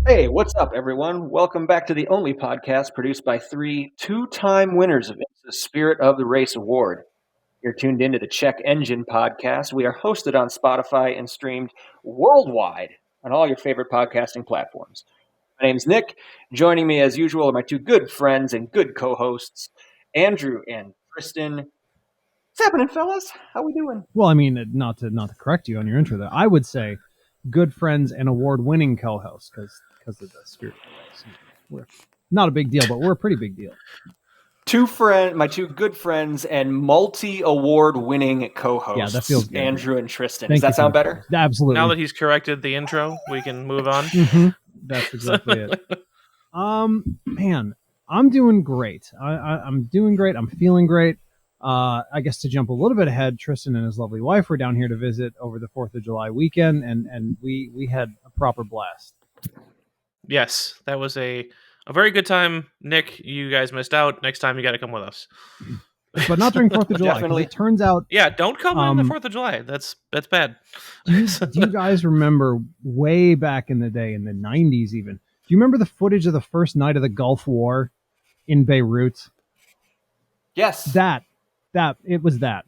Hey, what's up, everyone? Welcome back to the only podcast produced by three two-time winners of the Spirit of the Race Award. You're tuned into the Check Engine podcast. We are hosted on Spotify and streamed worldwide on all your favorite podcasting platforms. My name's Nick. Joining me, as usual, are my two good friends and good co-hosts, Andrew and Tristan. What's happening, fellas? How we doing? Well, I mean, not to correct you on your intro there, I would say good friends and award-winning co-hosts because of the Spirit of the Race. We're not a big deal, but we're a pretty big deal. My two good friends and multi-award-winning co-hosts. Yeah, that feels good. Andrew and Tristan. Thank Does that sound better? Absolutely. Now that he's corrected the intro, we can move on. That's exactly it. Man, I'm doing great. I'm doing great. I'm feeling great. I guess to jump a little bit ahead, Tristan and his lovely wife were down here to visit over the 4th of July weekend, and we had a proper blast. Yes, that was a very good time. Nick, you guys missed out. Next time you got to come with us. But not during 4th of July. Definitely. It turns out... Yeah, don't come on the 4th of July. That's bad. Do you guys remember way back in the day, in the 90s even, do you remember the footage of the first night of the Gulf War in Beirut? Yes. It was that.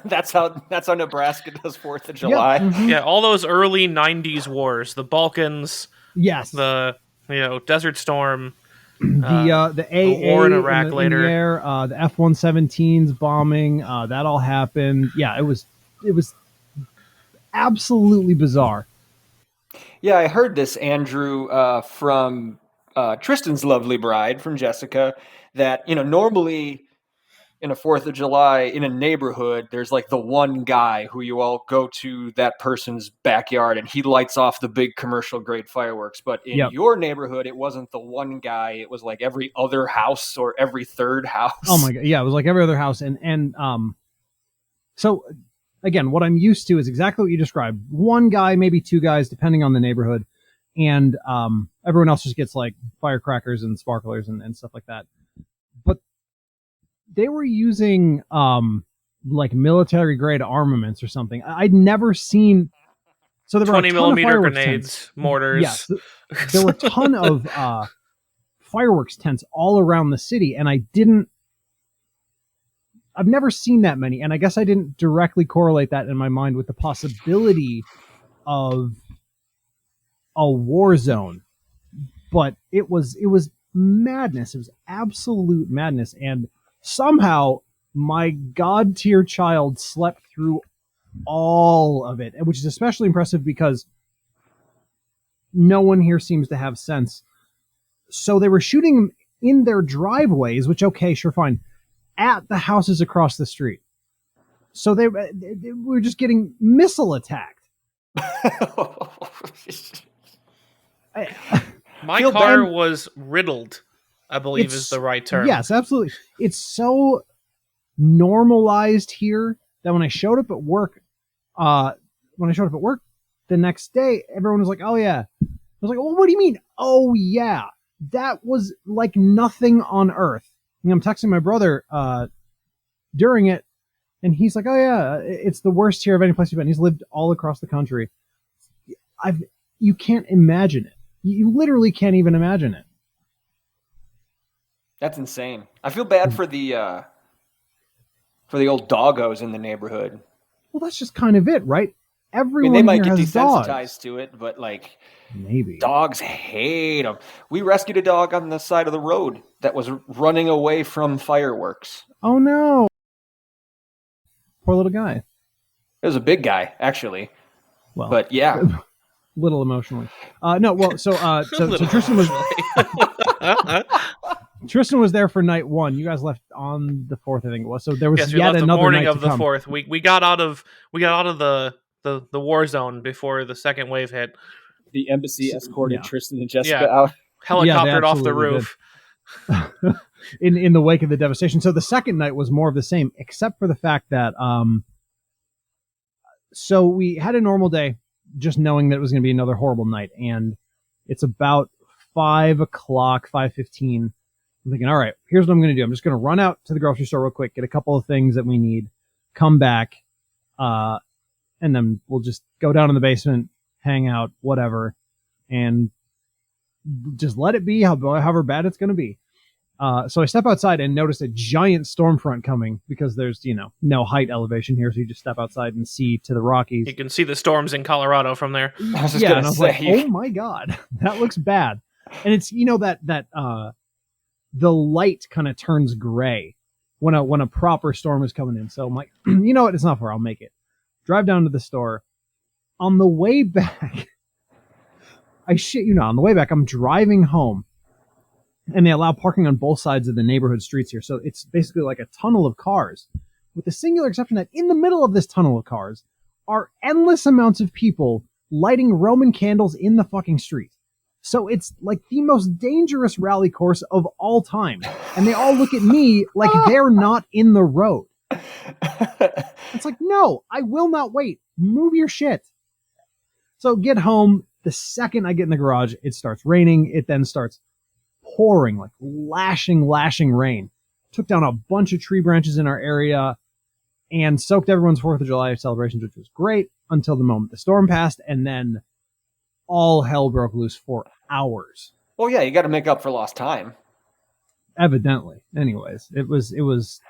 That's how Nebraska does 4th of July. Yep. Mm-hmm. Yeah, all those early 90s wars, the Balkans, yes, the Desert Storm, the war in Iraq later, the F-117s bombing, that all happened. Yeah, it was absolutely bizarre. Yeah, I heard this, Andrew, from Tristan's lovely bride, from Jessica, that normally in a 4th of July in a neighborhood, there's like the one guy who you all go to that person's backyard and he lights off the big commercial grade fireworks. But in your neighborhood, it wasn't the one guy. It was like every other house or every third house. Oh my God. Yeah, it was like every other house. And so again, what I'm used to is exactly what you described. One guy, maybe two guys, depending on the neighborhood. And everyone else just gets like firecrackers and sparklers and stuff like that. But they were using like military grade armaments or something. I'd never seen. So there were 20 millimeter grenades, mortars. Yes, there were a ton of fireworks tents all around the city, and I've never seen that many, and I guess I didn't directly correlate that in my mind with the possibility of a war zone. But it was madness. It was absolute madness, and somehow my god tier child slept through all of it, which is especially impressive because no one here seems to have sense. So they were shooting in their driveways, which, okay, sure, fine, at the houses across the street. So they were just getting missile attacked. My car was riddled, I believe is the right term. Yes, absolutely. It's so normalized here that when I showed up at work, the next day, everyone was like, "Oh yeah." I was like, "Well, what do you mean? Oh yeah." That was like nothing on earth. And I'm texting my brother during it, and he's like, "Oh yeah, it's the worst here of any place you've been." He's lived all across the country. You can't imagine it. You literally can't even imagine it. That's insane. I feel bad for the old doggos in the neighborhood. Well, that's just kind of it, right? Everyone they might get desensitized dogs to it, but like maybe dogs hate them. We rescued a dog on the side of the road that was running away from fireworks. Oh no! Poor little guy. It was a big guy, actually. Well, but yeah, little emotionally. No, well, so Tristan was Tristan was there for night one. You guys left on the 4th, I think it was. So there was yet another morning night of to the come. 4th. We got out of the war zone before the second wave hit. The embassy escorted Tristan and Jessica out. Helicoptered off the roof. in the wake of the devastation. So the second night was more of the same, except for the fact that so we had a normal day, just knowing that it was going to be another horrible night, and it's about 5:15. I'm thinking, all right, here's what I'm going to do. I'm just going to run out to the grocery store real quick, get a couple of things that we need, come back, and then we'll just go down in the basement, hang out, whatever. and just let it be however bad it's going to be. So I step outside and notice a giant storm front coming because there's, no height elevation here. So you just step outside and see to the Rockies. You can see the storms in Colorado from there. I was just Yeah, gonna and I was say, like, oh my God, that looks bad. And it's, that the light kind of turns gray when a proper storm is coming in. So I'm like, you know what? It's not far. I'll make it. Drive down to the store. On the way back, I shit you not, on the way back, I'm driving home. And they allow parking on both sides of the neighborhood streets here. So it's basically like a tunnel of cars, with the singular exception that in the middle of this tunnel of cars are endless amounts of people lighting Roman candles in the fucking street. So it's like the most dangerous rally course of all time. And they all look at me like they're not in the road. It's like, no, I will not wait. Move your shit. So get home. The second I get in the garage, it starts raining. It then starts pouring, like lashing rain. Took down a bunch of tree branches in our area and soaked everyone's 4th of July celebrations, which was great until the moment the storm passed, and then all hell broke loose for hours. well, yeah, you got to make up for lost time. Evidently. Anyways, it was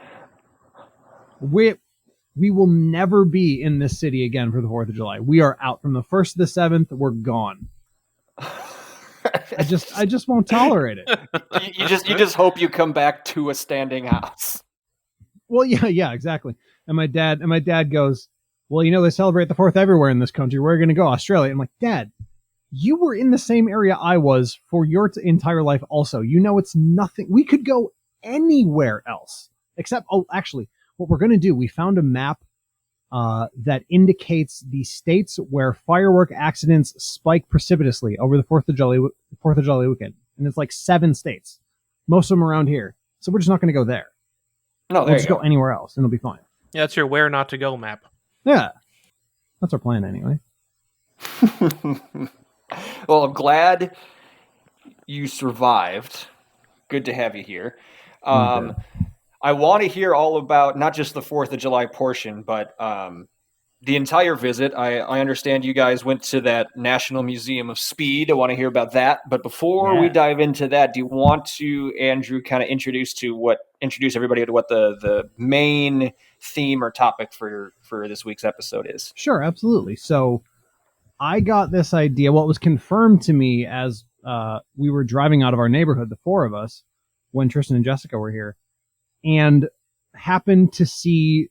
we will never be in this city again for the 4th of July. We are out from the 1st to the 7th. We're gone. I just won't tolerate it. You just hope you come back to a standing house. Well, yeah, exactly. And my dad goes, well, they celebrate the 4th everywhere in this country. Where are you going to go? Australia. I'm like, Dad, you were in the same area I was for your entire life also. It's nothing. We could go anywhere else. Except, actually, what we're going to do, we found a map that indicates the states where firework accidents spike precipitously over the 4th of July weekend. And it's like 7 states. Most of them around here. So we're just not going to go there. No, We'll just go anywhere else and it'll be fine. Yeah, that's your where not to go map. Yeah. That's our plan anyway. Well, I'm glad you survived. Good to have you here. Okay. I want to hear all about not just the 4th of July portion, but the entire visit. I understand you guys went to that National Museum of Speed. I want to hear about that. But before we dive into that, do you want to, Andrew, kind of introduce everybody to what the main theme or topic for this week's episode is? Sure, absolutely. So I got this idea. Well, it was confirmed to me as we were driving out of our neighborhood, the 4 of us, when Tristan and Jessica were here, and happened to see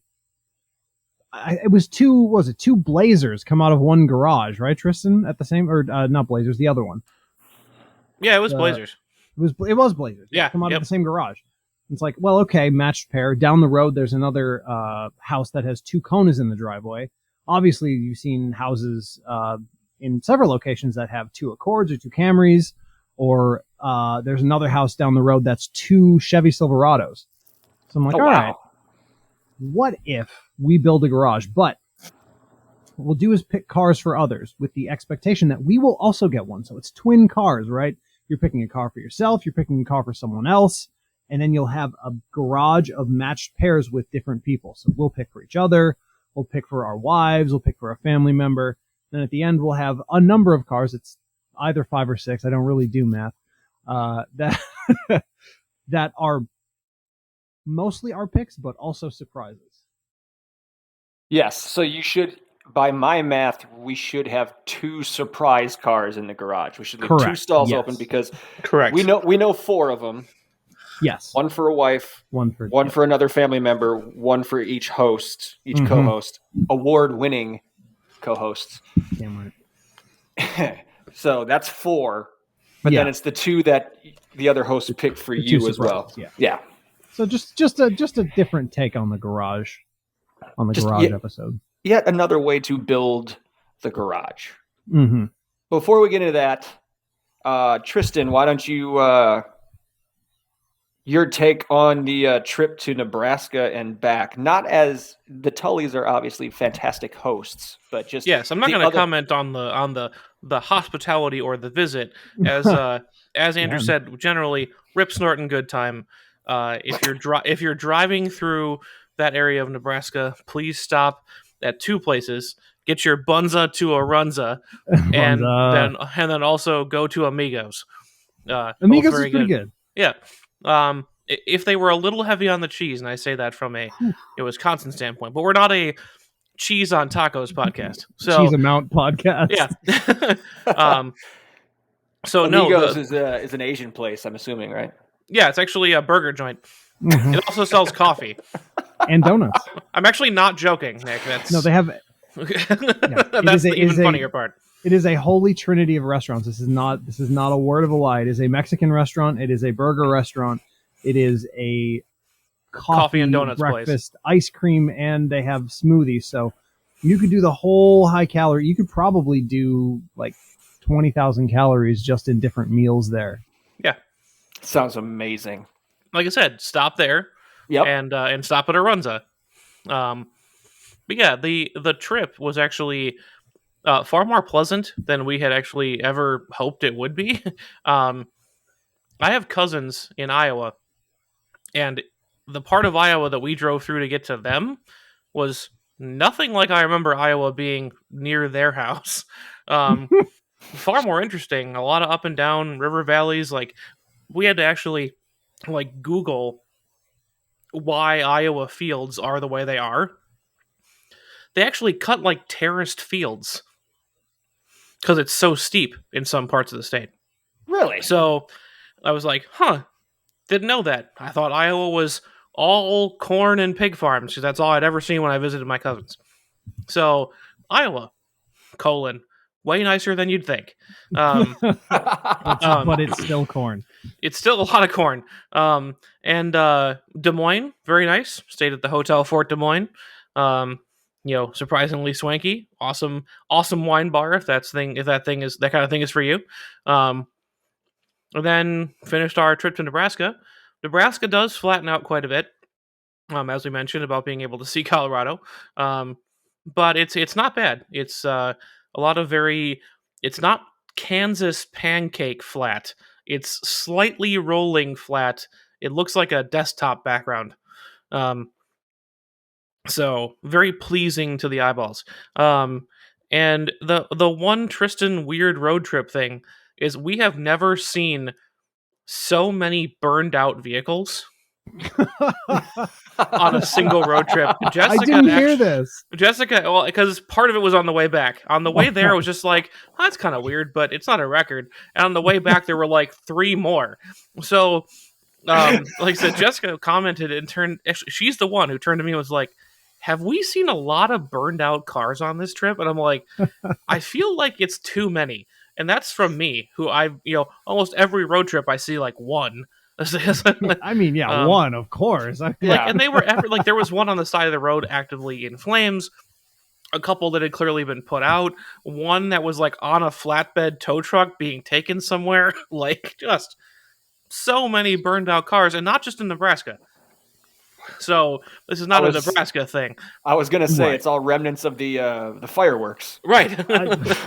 it was two Blazers come out of one garage, right, Tristan? At the same, or not Blazers, the other one. Yeah, it was Blazers. It was Blazers. Yeah, come out of the same garage. It's like, well, okay, matched pair. Down the road, there's another house that has 2 Konas in the driveway. Obviously, you've seen houses in several locations that have 2 Accords or 2 Camrys, or there's another house down the road that's 2 Chevy Silverados. So I'm like, all right, what if we build a garage? But what we'll do is pick cars for others with the expectation that we will also get one. So it's twin cars, right? You're picking a car for yourself, you're picking a car for someone else, and then you'll have a garage of matched pairs with different people. So we'll pick for each other, we'll pick for our wives, we'll pick for a family member. Then at the end, we'll have a number of cars. It's either 5 or 6. I don't really do math. That that are mostly our picks, but also surprises. Yes. So you should, by my math, we should have 2 surprise cars in the garage. We should leave 2 stalls open because we know 4 of them. Yes. One for a wife, one for another family member, one for each host, co-host, award-winning co-hosts. Damn right. So that's 4, but then it's the 2 that the other hosts pick for you as well. Yeah. So just a different take on the garage, episode. Yet another way to build the garage. Mm-hmm. Before we get into that, Tristan, why don't you your take on the trip to Nebraska and back? Not as the Tullys are obviously fantastic hosts, but just I'm not going to comment on the hospitality or the visit. As Andrew said, generally rip snorting good time. If you're driving through that area of Nebraska, please stop at two places. Get your Bunza to a Runza, and then also go to Amigos. Amigos is pretty good. Yeah. If they were a little heavy on the cheese, and I say that from a Wisconsin standpoint, but we're not a cheese on tacos podcast. So cheese amount podcast. Yeah. So Amigos is an Asian place, I'm assuming, right? Yeah, it's actually a burger joint. Mm-hmm. It also sells coffee and donuts. I'm actually not joking, Nick. No, they have. That's the even funnier part. It is a holy trinity of restaurants. This is not a word of a lie. It is a Mexican restaurant. It is a burger restaurant. It is a coffee and donuts breakfast, place. Ice cream, and they have smoothies. So you could do the whole high calorie. You could probably do like 20,000 calories just in different meals there. Yeah, sounds amazing. Like I said, stop there. Yep. And stop at Arunza. But yeah, the trip was actually far more pleasant than we had actually ever hoped it would be. I have cousins in Iowa, and the part of Iowa that we drove through to get to them was nothing like I remember Iowa being near their house. Far more interesting. A lot of up and down river valleys. Like, we had to actually like Google why Iowa fields are the way they are. They actually cut like terraced fields because it's so steep in some parts of the state. Really? So I was like, didn't know that. I thought Iowa was all corn and pig farms because that's all I'd ever seen when I visited my cousins. So Iowa, way nicer than you'd think. But it's still corn. It's still a lot of corn. And Des Moines, very nice. Stayed at the Hotel Fort Des Moines. Surprisingly swanky. Awesome wine bar if that kind of thing is for you. And then finished our trip to Nebraska. Nebraska does flatten out quite a bit, as we mentioned about being able to see Colorado. But it's not bad. It's a lot of it's not Kansas pancake flat. It's slightly rolling flat. It looks like a desktop background. So very pleasing to the eyeballs. And the one Tristan weird road trip thing is we have never seen so many burned out vehicles on a single road trip. Jessica, I didn't hear this. Jessica, well, because part of it was on the way back. On the way there, it was just like, that's kind of weird, but it's not a record. And on the way back, there were like 3 more. So, like I said, Jessica commented and actually, she's the one who turned to me and was like, have we seen a lot of burned out cars on this trip? And I'm like, I feel like it's too many. And that's from me, who almost every road trip I see like one. I mean, one, of course. And they were there was one on the side of the road actively in flames, a couple that had clearly been put out, one that was like on a flatbed tow truck being taken somewhere, like just so many burned out cars, and not just in Nebraska. So this is not a Nebraska thing. I was going to say It's all remnants of the fireworks. Right.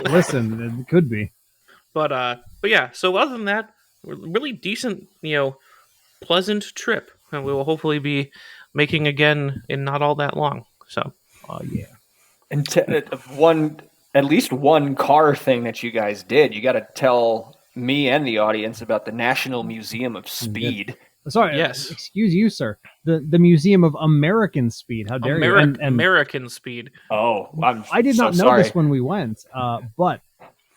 Listen, it could be. But yeah, so other than that, really decent, pleasant trip, and we will hopefully be making again in not all that long. So, yeah. And at least one car thing that you guys did. You got to tell me and the audience about the National Museum of Speed. Sorry, yes. Excuse you, sir. The Museum of American Speed. How dare you? And American Speed. Oh, I did not know this when we went, but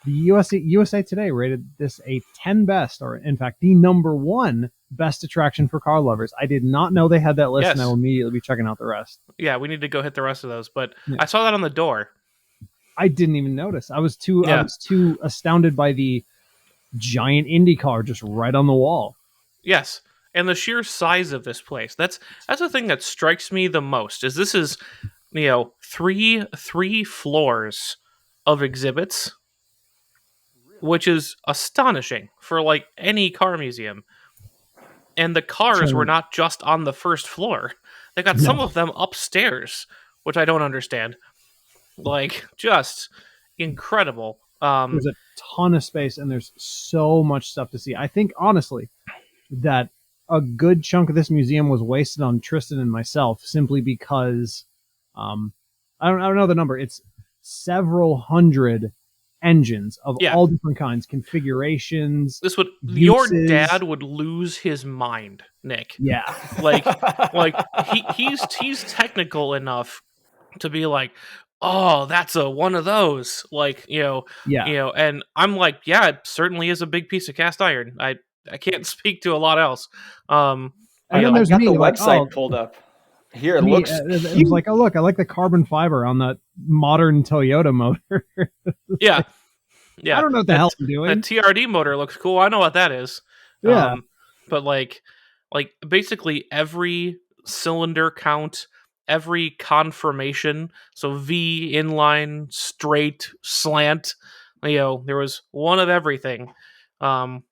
the USA Today rated this a 10 best, or in fact, the number 1 best attraction for car lovers. I did not know they had that list, and I will immediately be checking out the rest. Yeah, we need to go hit the rest of those, but I saw that on the door. I didn't even notice. I was too astounded by the giant Indy car just right on the wall. Yes. And the sheer size of this place. That's the thing that strikes me the most. Is this is, three floors of exhibits, which is astonishing for like any car museum. And the cars were not just on the first floor. They got some of them upstairs, which I don't understand. Like, just incredible. There's a ton of space, and there's so much stuff to see. I think, honestly, that a good chunk of this museum was wasted on Tristan and myself simply because I don't know the number. It's several hundred engines of Yeah. all different kinds, configurations, This would your uses. dad would lose his mind, Nick. Yeah, Like he's technical enough to be like, oh, that's a one of those. Like, yeah. and I'm like, yeah, it certainly is a big piece of cast iron. I can't speak to a lot else. And You then know, I've there's got the me, like, website oh, pulled up. Here, it me. looks It was cute. like, oh look, I like the carbon fiber on that modern Toyota motor. yeah, I yeah. don't know what the hell I'm doing. That TRD motor looks cool. I know what that is. Yeah, But like basically every cylinder count, every conformation, so V, inline, straight, slant, there was one of everything. Um,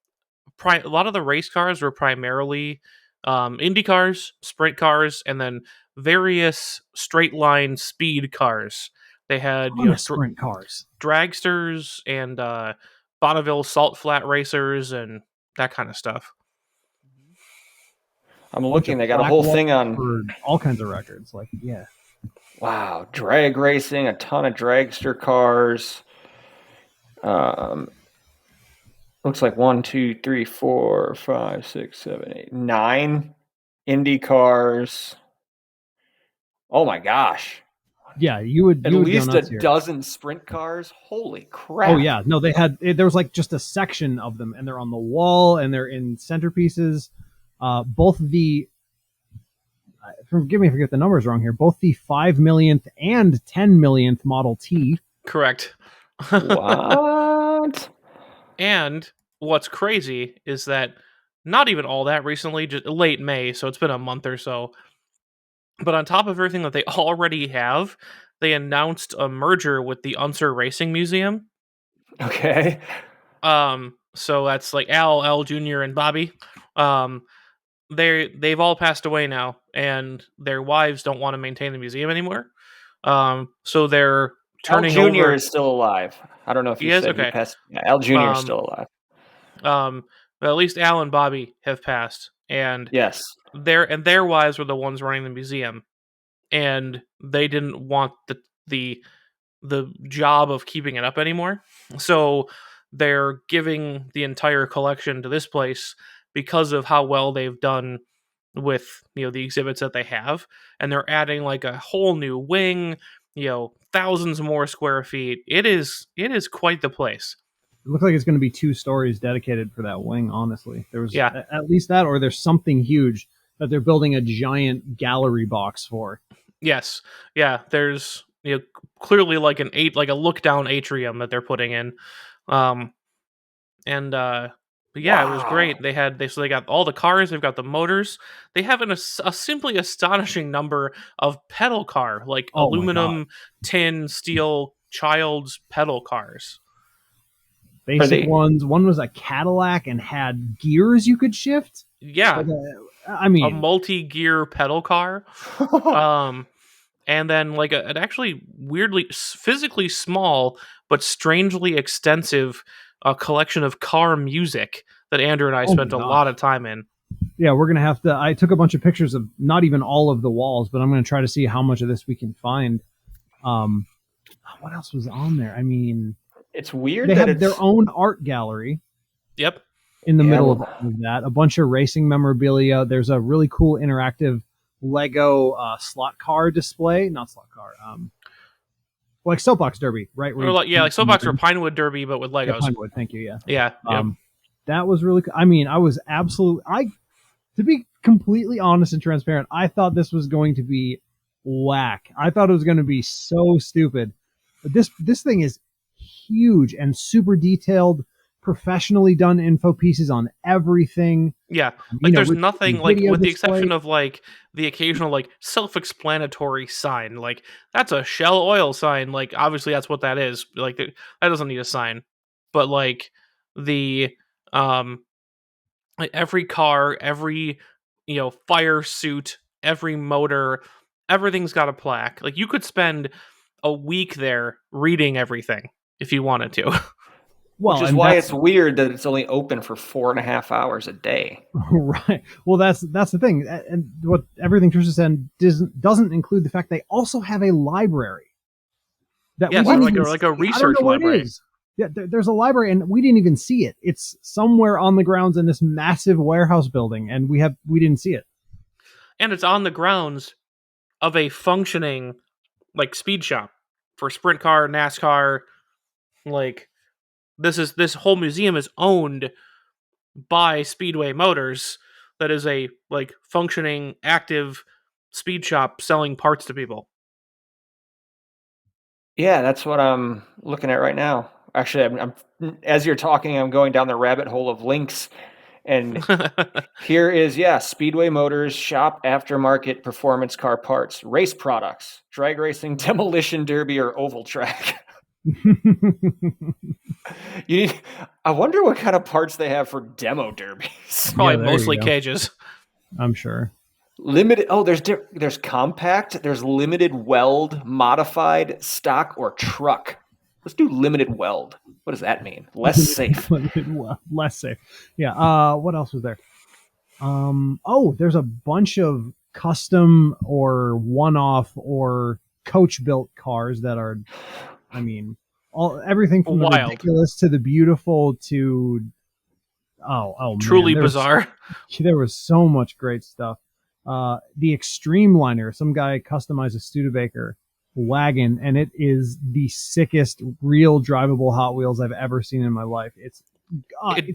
a lot of the race cars were primarily Indy cars, sprint cars, and then various straight line speed cars. They had ton of sprint cars. dragsters and Bonneville salt flat racers and that kind of stuff. I'm Bunch looking. of They got a black whole wall thing on. for all kinds of records. Like, yeah, Wow, drag racing, a ton of dragster cars. Looks like 1, 2, 3, 4, 5, 6, 7, 8, 9 Indy cars. Oh my gosh. yeah. You would At go least a nuts here. dozen sprint cars. Holy crap. Oh yeah, no, they had there was like just a section of them, and they're on the wall, and they're in centerpieces. Both the forgive me if I get the numbers wrong here. Both the 5 millionth and 10 millionth Model T. Correct. What? And what's crazy is that not even all that recently, just late May, so it's been a month or so. But on top of everything that they already have, they announced a merger with the Unser Racing Museum. Okay. So that's like Al Jr. and Bobby. They've all passed away now, and their wives don't want to maintain the museum anymore. So they're Al turning Jr. over. is still alive. I don't know if He you is? said he Okay. passed. Yeah, Al Jr. is Um, still alive. but at least Al and Bobby have passed, and Yes. their wives were the ones running the museum, and they didn't want the job of keeping it up anymore. So they're giving the entire collection to this place because of how well they've done with the exhibits that they have, and they're adding like a whole new wing, thousands more square feet. It is quite the place. It looks like it's going to be 2 stories dedicated for that wing. Honestly, there was Yeah. at least that, or there's something huge that they're building a giant gallery box for. Yes. Yeah. There's clearly like a look down atrium that they're putting in. And but yeah, It was great. Wow. They got all the cars, they've got the motors. They have a simply astonishing number of pedal car, like Oh my god! aluminum, tin, steel, child's pedal cars. Basic ones. One was a Cadillac and had gears you could shift. Yeah, Like I a mean, multi-gear pedal car. And then like an actually weirdly physically small but strangely extensive collection of car music that Andrew and I oh my spent a gosh. lot of time in. Yeah, we're gonna have to. I took a bunch of pictures of not even all of the walls, but I'm gonna try to see how much of this we can find. Um, what else was on there? I mean, It's weird they that have it's their own art gallery Yep. in the Yeah, middle well- of that. A bunch of racing memorabilia. There's a really cool interactive Lego slot car display. Not slot car. Like Soapbox Derby, right? Or like Soapbox or Pinewood Derby, but with Yeah, Legos. Pinewood. Thank you. Yeah. Yeah. Yep. That was really. I mean, I was absolutely. To be completely honest and transparent, I thought this was going to be whack. I thought it was going to be so stupid. But this thing is huge and super detailed, professionally done info pieces on everything. Yeah, You like know, there's with nothing like video with the display. exception of like the occasional like self-explanatory sign. Like that's a Shell oil sign. Like obviously that's what that is. Like that doesn't need a sign. But like the like every car, every fire suit, every motor, everything's got a plaque. Like you could spend a week there reading everything if you wanted to. Well, which is and why that's- it's weird that it's only open for 4.5 hours a day. right. Well, that's the thing, and what everything Tristan said doesn't include the fact they also have a library. that Yes, we didn't like even like a see. I don't research know where library. it is. Yeah, there's a library, and we didn't even see it. It's somewhere on the grounds in this massive warehouse building, and we didn't see it. And it's on the grounds of a functioning like speed shop for sprint car, NASCAR. Like this whole museum is owned by Speedway Motors. That is a like functioning, active speed shop selling parts to people. Yeah, that's what I'm looking at right now. Actually, I'm as you're talking, I'm going down the rabbit hole of links, and here is Speedway Motors shop aftermarket performance car parts, race products, drag racing, demolition derby, or oval track. You need. I wonder what kind of parts they have for demo derbies. Probably There you mostly go. cages. I'm sure. Limited. Oh, there's compact. There's limited weld, modified, stock, or truck. Let's do limited weld. What does that mean? Less safe. Less safe. Yeah. What else was there? There's a bunch of custom or one-off or coach-built cars that are, I mean, everything from the Wild. ridiculous to the beautiful to man, Truly bizarre. There was so much great stuff. The Extreme Liner, some guy customized a Studebaker wagon, and it is the sickest real drivable Hot Wheels I've ever seen in my life. It's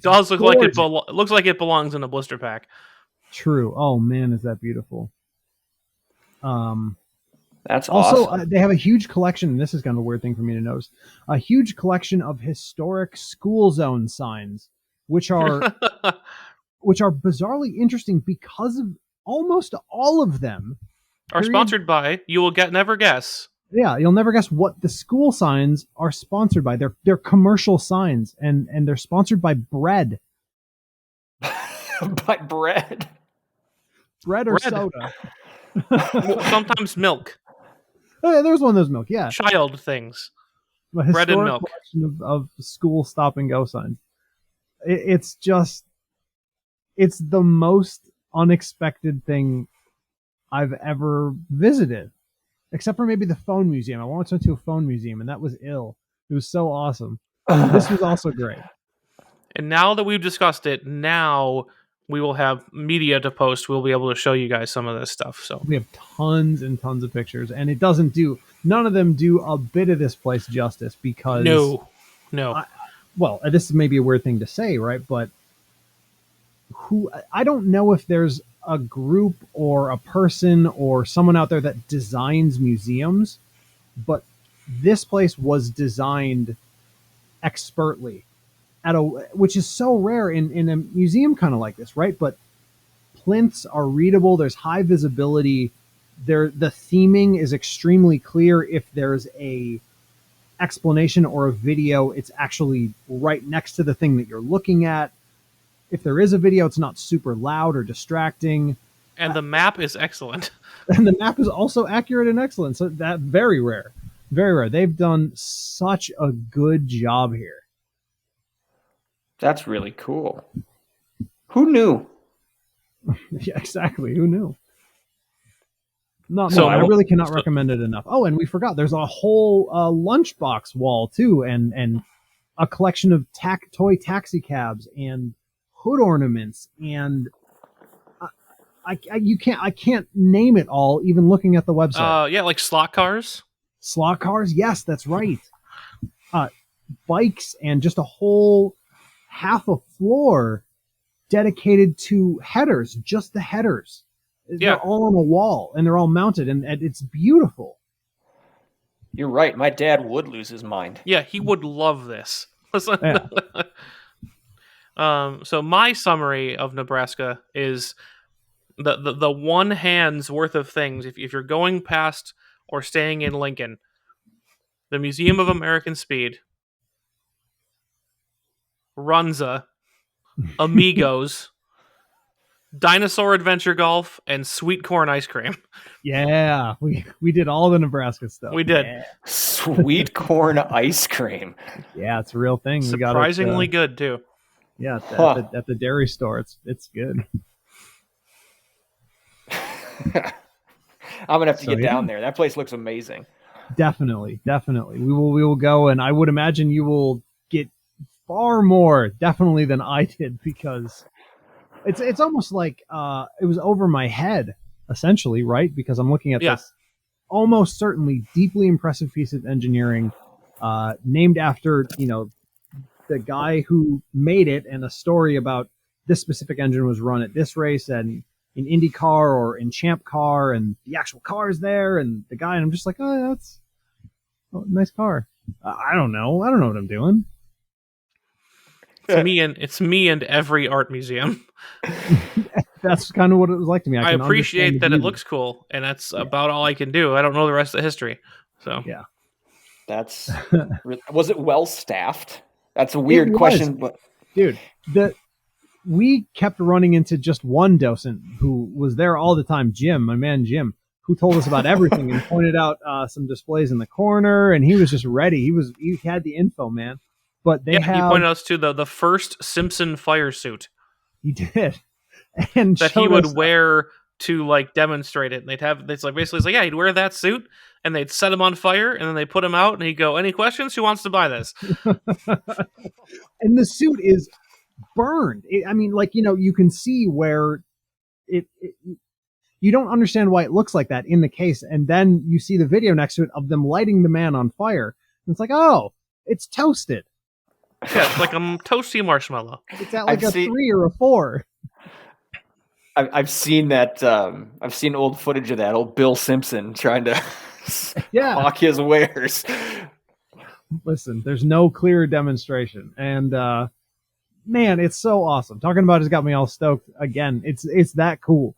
Does look gorgeous. like it looks like it belongs in a blister pack. True. Oh man, is that beautiful. That's Also, awesome. they have a huge collection, and this is kind of a weird thing for me to notice, a huge collection of historic school zone signs, which are bizarrely interesting because of almost all of them Are sponsored by, you will never guess. Yeah, you'll never guess what the school signs are sponsored by. They're commercial signs, and they're sponsored by bread. By bread. Bread or soda. Sometimes milk. Oh, yeah, there was one of those milk, yeah. Child things. A Bread and historic milk. collection of school stop and go signs. It's the most unexpected thing I've ever visited. Except for maybe the phone museum. I once went to a phone museum, and that was ill. It was so awesome. This was also great. And now that we've discussed it, now we will have media to post. We'll be able to show you guys some of this stuff. So we have tons and tons of pictures, and none of them do a bit of this place justice because no. Well, this may be a weird thing to say, right? But I don't know if there's a group or a person or someone out there that designs museums, but this place was designed expertly which is so rare in a museum kind of like this, right? But plinths are readable. There's high visibility. The theming is extremely clear. If there's a explanation or a video, it's actually right next to the thing that you're looking at. If there is a video, it's not super loud or distracting. And the map is excellent. And the map is also accurate and excellent. So that very rare. Very rare. They've done such a good job here. That's really cool. Who knew? Yeah, exactly. Who knew? So I really cannot recommend it enough. Oh, and we forgot. There's a whole lunchbox wall too, and a collection of toy taxi cabs and hood ornaments, and I can't name it all. Even looking at the website. Yeah, like slot cars. Slot cars. Yes, that's right. Bikes and just a whole half a floor dedicated to headers. Just the headers. Yeah. They're all on a wall, and they're all mounted, and it's beautiful. You're right. My dad would lose his mind. Yeah, he would love this. Yeah. So my summary of Nebraska is the one hand's worth of things. If you're going past or staying in Lincoln, the Museum of American Speed, Runza, Amigos, Dinosaur Adventure Golf, and Sweet Corn Ice Cream. Yeah, we did all the Nebraska stuff. We did. Yeah. Sweet corn ice cream. Yeah, it's a real thing. Surprisingly good too. Yeah, at the dairy store, it's good. I'm gonna have to get down there. That place looks amazing. Definitely. We will go, and I would imagine you will get far more definitely than I did, because it's almost like it was over my head essentially, right? Because I'm looking at Yeah. this almost certainly deeply impressive piece of engineering, named after the guy who made it, and a story about this specific engine was run at this race and in IndyCar or in Champ Car, and the actual car is there, and the guy, and I'm just like, oh, that's a nice car. I don't know what I'm doing. It's me and every art museum. That's kind of what it was like to me. I can understand appreciate the that it beauty. looks cool, and that's about all I can do. I don't know the rest of the history. So Yeah. That's was it well staffed? That's a It weird was. question, but Dude, we kept running into just one docent who was there all the time, Jim, my man Jim, who told us about everything and pointed out some displays in the corner, and he was just ready. He had the info, man. But they he pointed us to the first Simpson fire suit he did, and that he showed would us wear to like demonstrate it. And it's like basically it's like, yeah, he'd wear that suit and they'd set him on fire and then they put him out and he'd go, any questions? Who wants to buy this? and the suit is burned. I mean, like, you can see where it you don't understand why it looks like that in the case, and then you see the video next to it of them lighting the man on fire, and it's like, oh, it's toasted. Yeah, it's like a toasty marshmallow. It's at like 3 or a 4. I've seen that. I've seen old footage of that old Bill Simpson trying to hawk his wares. Listen, there's no clear demonstration, and man, it's so awesome. Talking about it's got me all stoked again. It's that cool.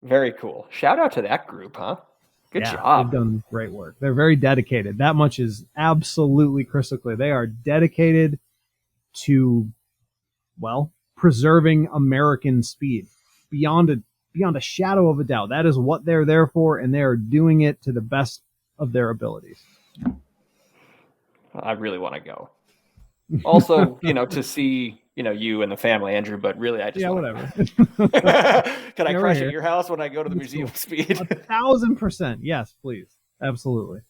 Very cool. Shout out to that group, huh? Good job. They've done great work. They're very dedicated. That much is absolutely crystal clear. They are dedicated to, well, preserving American speed beyond a shadow of a doubt. That is what they're there for, and they are doing it to the best of their abilities. I really want to go. Also, to see, you and the family, Andrew, but really I just whatever. Can I crash at your house when I go to the Museum of Speed? 1,000%. Yes, please. Absolutely.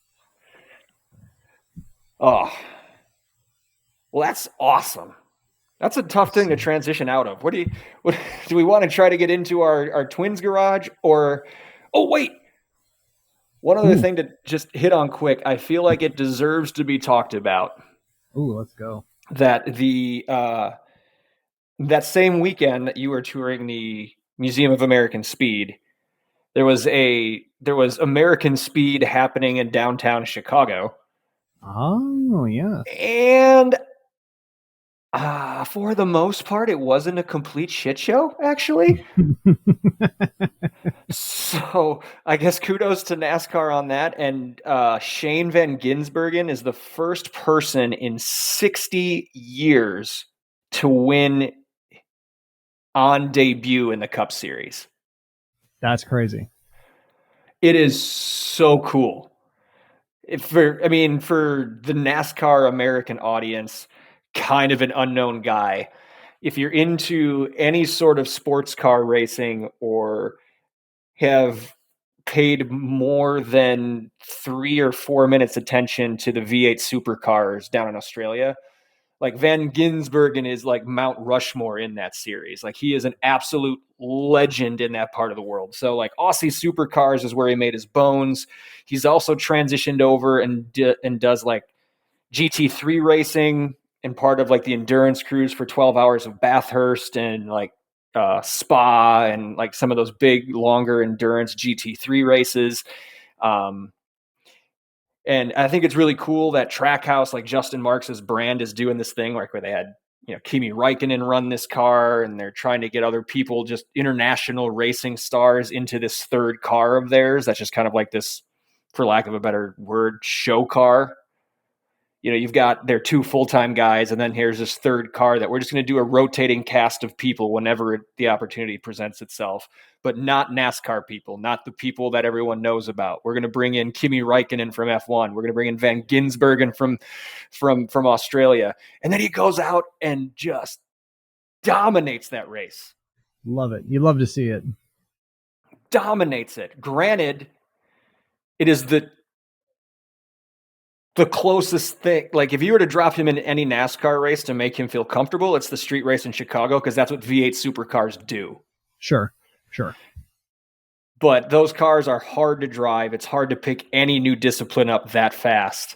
Oh. Well, that's awesome. That's a tough thing to transition out of. What do we want to try to get into our twins garage, or wait. One other thing to just hit on quick. I feel like it deserves to be talked about. Ooh, let's go. That that same weekend that you were touring the Museum of American Speed, there was American Speed happening in downtown Chicago. Oh, yeah. And for the most part, it wasn't a complete shit show, actually. So I guess kudos to NASCAR on that. And Shane Van Gisbergen is the first person in 60 years to win on debut in the Cup Series. That's crazy. It is so cool. For the NASCAR American audience, kind of an unknown guy. If you're into any sort of sports car racing or have paid more than 3 or 4 minutes attention to the V8 supercars down in Australia, like Van Gisbergen is like Mount Rushmore in that series. Like he is an absolute legend in that part of the world. So like Aussie supercars is where he made his bones. He's also transitioned over and does like GT3 racing and part of like the endurance crews for 12 hours of Bathurst and like Spa and like some of those big longer endurance GT3 races. And I think it's really cool that Trackhouse, like Justin Marks' brand, is doing this thing like where they had, Kimi Räikkönen run this car, and they're trying to get other people, just international racing stars, into this third car of theirs. That's just kind of like this, for lack of a better word, show car. You've got their 2 full-time guys, and then here's this third car that we're just going to do a rotating cast of people whenever the opportunity presents itself, but not NASCAR people, not the people that everyone knows about. We're going to bring in Kimi Räikkönen from F1. We're going to bring in Van Gisbergen from Australia. And then he goes out and just dominates that race. Love it. You love to see it. Dominates it. Granted, it is the the closest thing, like if you were to drop him in any NASCAR race to make him feel comfortable, it's the street race in Chicago because that's what V8 supercars do. Sure. But those cars are hard to drive. It's hard to pick any new discipline up that fast.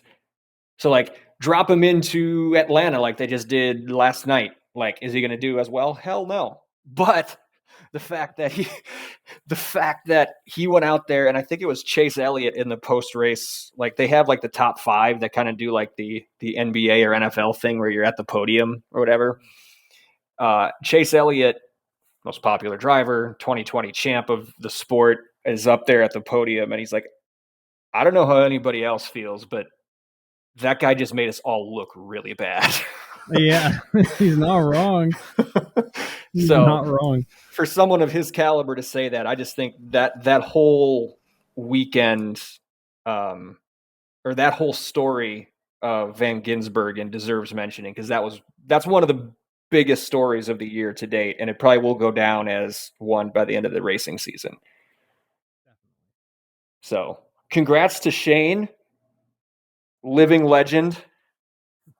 So, like, drop him into Atlanta like they just did last night. Like, is he going to do as well? Hell no. But the fact that he went out there, and I think it was Chase Elliott in the post race. Like, they have like the top 5 that kind of do like the NBA or NFL thing where you're at the podium or whatever. Chase Elliott, most popular driver, 2020 champ of the sport, is up there at the podium, and he's like, I don't know how anybody else feels, but that guy just made us all look really bad. Yeah, he's not wrong. He's So, not wrong. For someone of his caliber to say that, I just think that whole weekend, or that whole story of Van Gisbergen deserves mentioning, because that's one of the biggest stories of the year to date, and it probably will go down as one by the end of the racing season. So, congrats to Shane, living legend.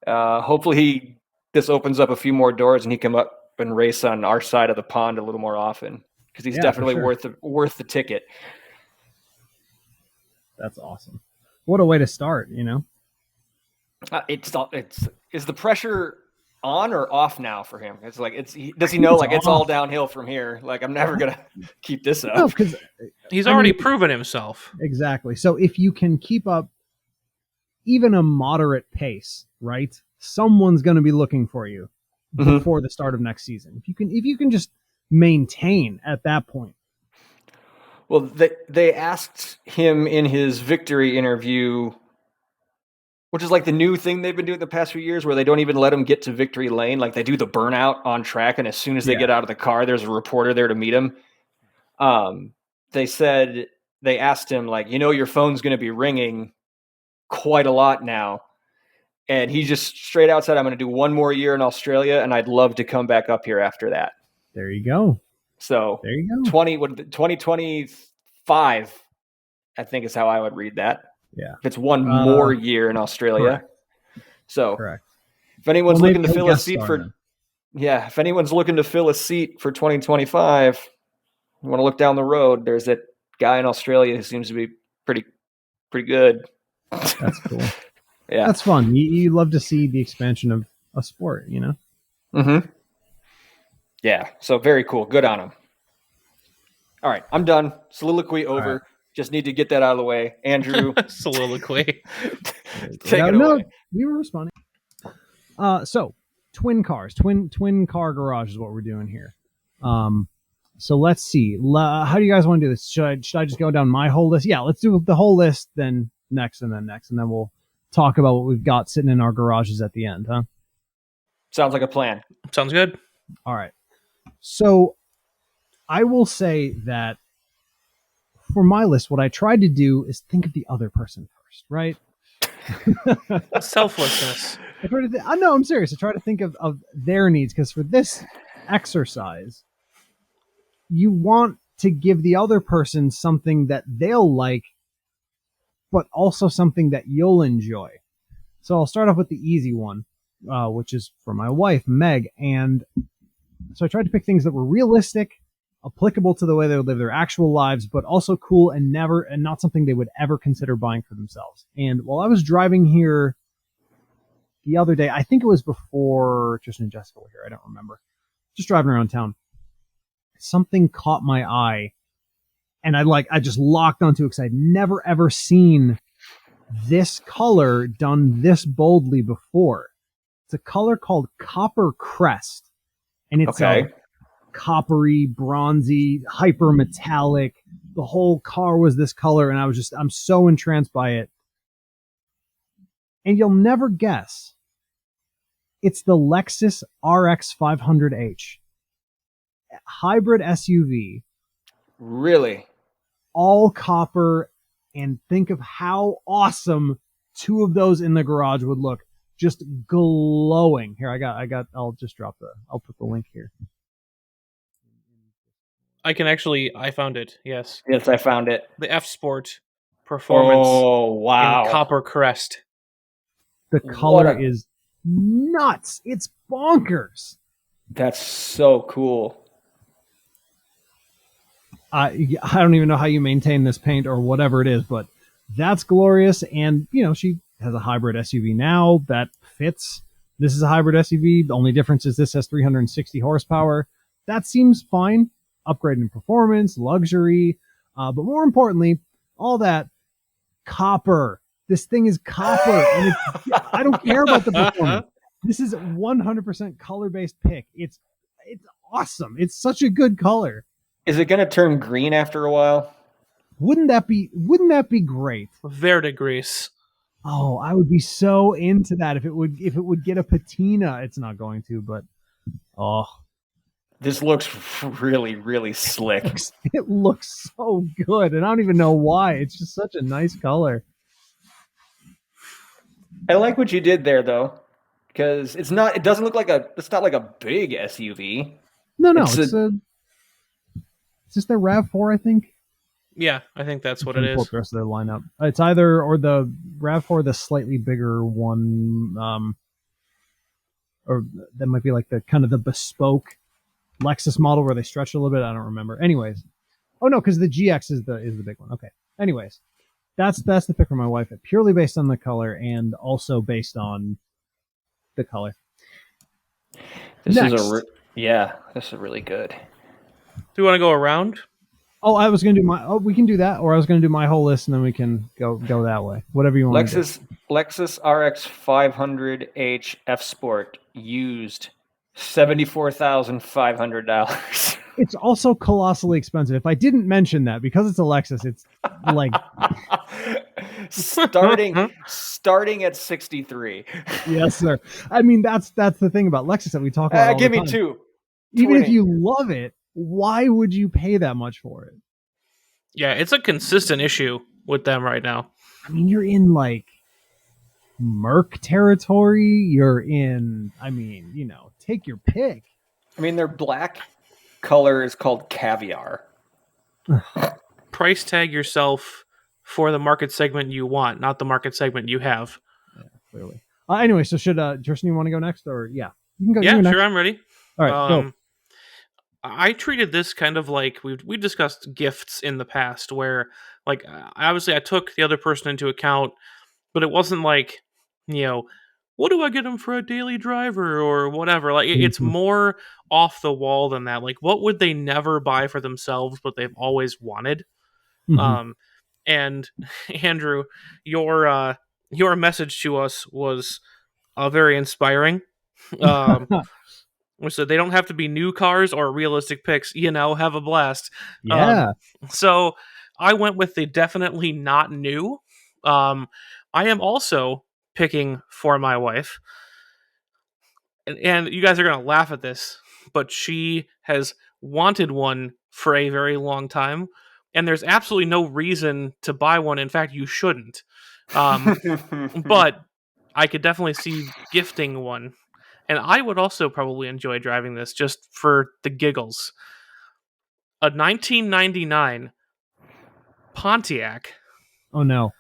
Hopefully this opens up a few more doors and he can up and race on our side of the pond a little more often, because he's definitely worth the ticket. That's awesome. What a way to start, you know? Is the pressure on or off now for him? It's like, does he know like it's all downhill from here? Like, I'm never going to keep this up. No, because he's already proven himself. Exactly. So if you can keep up even a moderate pace, right? Someone's going to be looking for you before the start of next season. If you can just maintain at that point. Well, they asked him in his victory interview, which is like the new thing they've been doing the past few years, where they don't even let him get to victory lane. Like, they do the burnout on track, and as soon as they get out of the car, there's a reporter there to meet him. They asked him, like, your phone's going to be ringing quite a lot now. And he just straight out said, I'm going to do one more year in Australia, and I'd love to come back up here after that. There you go. So there you go. 2025, I think, is how I would read that. Yeah. If it's one more year in Australia. Correct. So correct. If anyone's looking to fill a seat if anyone's looking to fill a seat for 2025, you want to look down the road, there's that guy in Australia who seems to be pretty good. That's cool. Yeah. That's fun. You love to see the expansion of a sport, you know? Mm-hmm. Yeah. So very cool. Good on him. All right. I'm done. Soliloquy over. Right. Just need to get that out of the way. Andrew. Soliloquy. Take it away. No, we were responding. So twin cars, twin car garage is what we're doing here. So let's see. How do you guys want to do this? Should I just go down my whole list? Yeah, let's do the whole list, then next, and then we'll talk about what we've got sitting in our garages at the end, huh? Sounds like a plan. Sounds good. All right. So I will say that for my list, what I tried to do is think of the other person first, right? Selflessness. No, I'm serious. I try to think of their needs, because for this exercise, you want to give the other person something that they'll like, but also something that you'll enjoy. So I'll start off with the easy one, which is for my wife, Meg. And so I tried to pick things that were realistic, applicable to the way they would live their actual lives, but also cool and not something they would ever consider buying for themselves. And while I was driving here the other day, I think it was before Tristan and Jessica were here, I don't remember, just driving around town, something caught my eye, and I just locked onto it because I'd never ever seen this color done this boldly before. It's a color called Copper Crest, and it's coppery, bronzy, hyper metallic. The whole car was this color, and I'm so entranced by it. And you'll never guess, it's the Lexus RX 500H. Hybrid SUV. Really? All copper, and think of how awesome 2 of those in the garage would look. Just glowing. Here, I'll put the link here. I found it. Yes. Yes, I found it. The F Sport Performance. Oh, wow. In Copper Crest. The color is nuts. It's bonkers. That's so cool. I don't even know how you maintain this paint or whatever it is, but that's glorious. And, she has a hybrid SUV now that fits. This is a hybrid SUV. The only difference is this has 360 horsepower. That seems fine. Upgrade in performance, luxury. But more importantly, all that copper. This thing is copper. And I don't care about the performance. This is 100% color-based pick. It's awesome. It's such a good color. Is it going to turn green after a while? Wouldn't that be great? Verdigris. Oh, I would be so into that if it would get a patina. It's not going to, but this looks really, really slick. It looks so good, and I don't even know why. It's just such a nice color. I like what you did there, though, because it's not like a big SUV. No, it's just their RAV4, I think. Yeah, I think that's what it is. The rest of their lineup. It's either or the RAV4, the slightly bigger one, or that might be like the kind of the bespoke Lexus model where they stretch a little bit. I don't remember. Anyways, oh no, because the GX is the big one. Okay. Anyways, that's the pick for my wife. Purely based on the color and also based on the color. This is really good. Do you want to go around? Oh, I was going to do we can do that, or I was going to do my whole list, and then we can go that way. Whatever you want. Lexus RX 500h F Sport used $74,500. It's also colossally expensive. If I didn't mention that, because it's a Lexus, it's like starting at 63. Yes, sir. I mean, that's the thing about Lexus that we talk about. Give me two. Even if you love it, why would you pay that much for it? Yeah, it's a consistent issue with them right now. I mean, you're in like Merc territory. You're in, take your pick. I mean, their black color is called caviar. Price tag yourself for the market segment you want, not the market segment you have. Yeah, clearly. Anyway, so should Tristan, you want to go next, or yeah, you can go. Yeah, sure, I'm ready. All right, go. I treated this kind of like we discussed gifts in the past, where like obviously I took the other person into account, but it wasn't like, what do I get them for a daily driver or whatever. Like it's more off the wall than that. Like what would they never buy for themselves, but they've always wanted? Mm-hmm. And Andrew, your message to us was very inspiring. So they don't have to be new cars or realistic picks, have a blast. Yeah. So I went with the definitely not new. I am also picking for my wife. And you guys are going to laugh at this, but she has wanted one for a very long time. And there's absolutely no reason to buy one. In fact, you shouldn't. But I could definitely see gifting one. And I would also probably enjoy driving this just for the giggles. A 1999 Pontiac. Oh, no.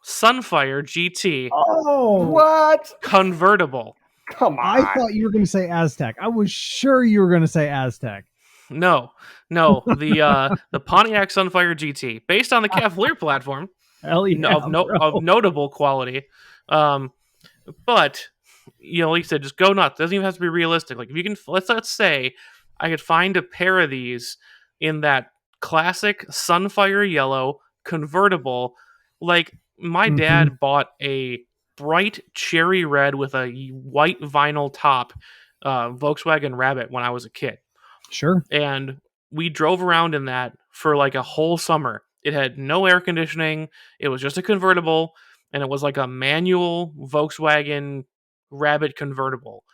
Sunfire GT. Oh, what? Convertible. Come on. I thought you were going to say Aztec. I was sure you were going to say Aztec. No. The Pontiac Sunfire GT, based on the Cavalier platform. Hell yeah, of notable quality. But like you said, just go nuts. Doesn't even have to be realistic. Like if you can, let's say I could find a pair of these in that classic Sunfire yellow convertible. Like my dad bought a bright cherry red with a white vinyl top Volkswagen Rabbit when I was a kid. Sure. And we drove around in that for like a whole summer. It had no air conditioning. It was just a convertible, and it was like a manual Volkswagen Rabbit convertible.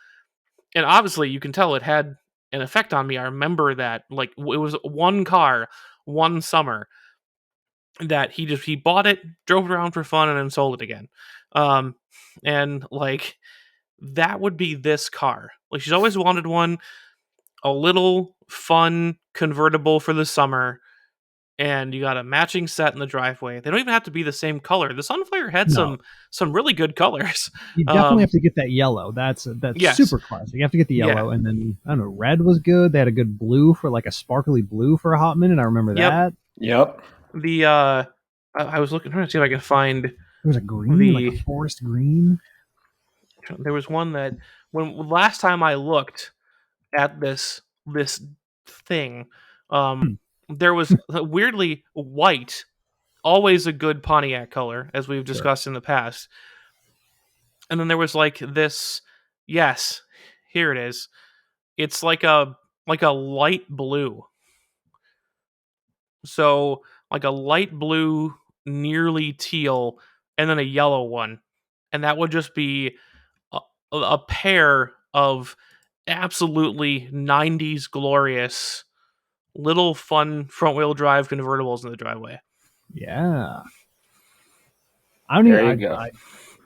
And obviously you can tell it had an effect on me. I remember that like it was one car, one summer that he bought it, drove it around for fun, and then sold it again. And like that would be this car. Like she's always wanted one, a little fun convertible for the summer. and you got a matching set in the driveway. They don't even have to be the same color. The Sunfire had No. some really good colors. You definitely have to get that yellow. That's Yes. super classic. You have to get the yellow, and then I don't know. Red was good. They had a good blue for like a sparkly blue for a hot minute. I remember that. Yep. The I was trying to see if I could find. There was a green, like a forest green. There was one that when last time I looked at this thing, there was weirdly white, always a good Pontiac color, as we've discussed in the past. And then there was like this. Yes, here it is. It's like a light blue. So like a light blue, nearly teal, and then a yellow one, and that would just be a pair of absolutely 90s glorious little fun front wheel drive convertibles in the driveway. Yeah.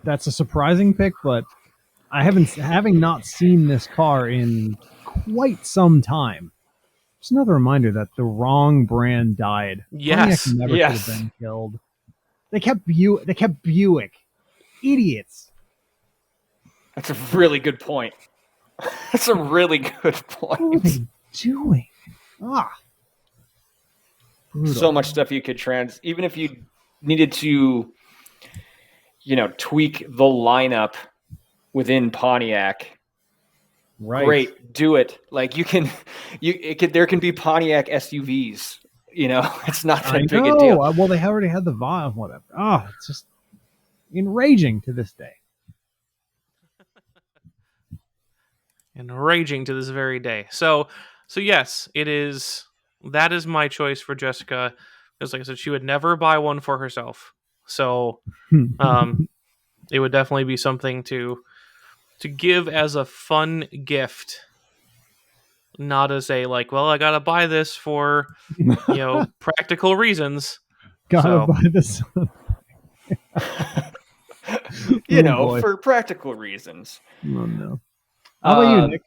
That's a surprising pick, but having not seen this car in quite some time. It's another reminder that the wrong brand died. Yes. Pontiac never could have been killed. They kept Buick. Idiots. That's a really good point. That's a really good point. What were they doing? Brutal. So much stuff you could even if you needed to, tweak the lineup within Pontiac. Right. Great, do it. Like there can be Pontiac SUVs. It's not that big a deal. Well, they already had the vibe, whatever. It's just enraging to this day. Enraging to this very day. So yes, it is. That is my choice for Jessica, because like I said, she would never buy one for herself. So, it would definitely be something to give as a fun gift, not as a like, well, I gotta buy this for practical reasons. Gotta buy this. For practical reasons. Oh no. How about you, Nick?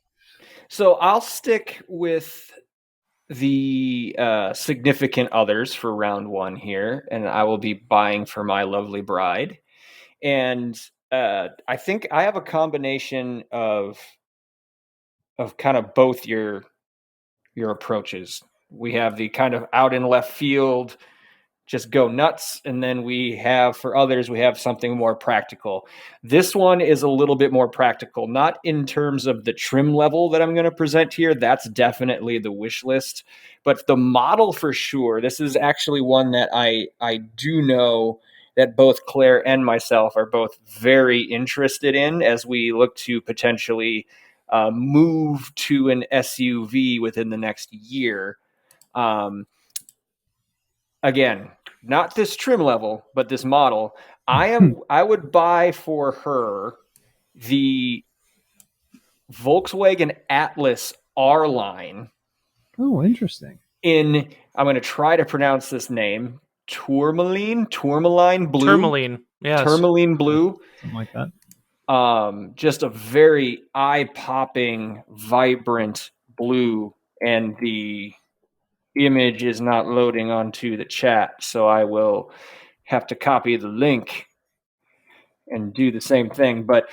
So I'll stick with the significant others for round one here, and I will be buying for my lovely bride. And I think I have a combination of kind of both your approaches. We have the kind of out in left field, just go nuts, and then for others we have something more practical. This one is a little bit more practical, not in terms of the trim level that I'm going to present here. That's definitely the wish list, but the model for sure. This is actually one that I do know that both Claire and myself are both very interested in as we look to potentially move to an SUV within the next year. Again, not this trim level, but this model. I would buy for her the Volkswagen Atlas R line. Oh, interesting. I'm going to try to pronounce this name. Tourmaline blue. Tourmaline, yes. Tourmaline blue. Something like that. Just a very eye-popping, vibrant blue, and the image is not loading onto the chat, so I will have to copy the link and do the same thing. But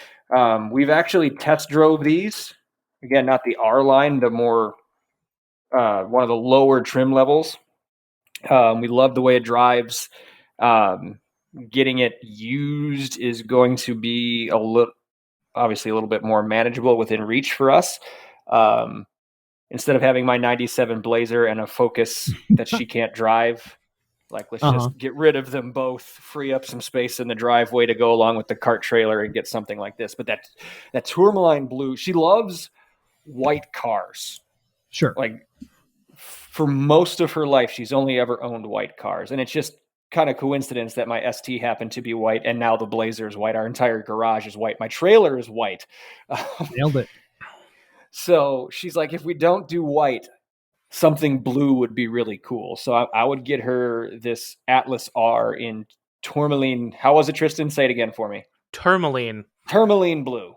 we've actually test drove these. Again, not the R line, the more one of the lower trim levels. We love the way it drives. Getting it used is going to be obviously a little bit more manageable within reach for us. Instead of having my 97 Blazer and a Focus that she can't drive, let's just get rid of them both, free up some space in the driveway to go along with the cart trailer and get something like this. But that Tourmaline blue, she loves white cars. Sure. Like for most of her life, she's only ever owned white cars. And it's just kind of coincidence that my ST happened to be white, and now the Blazer is white. Our entire garage is white. My trailer is white. Nailed it. So she's like, if we don't do white, something blue would be really cool. So I would get her this Atlas R in tourmaline. How was it, Tristan? Say it again for me. Tourmaline blue.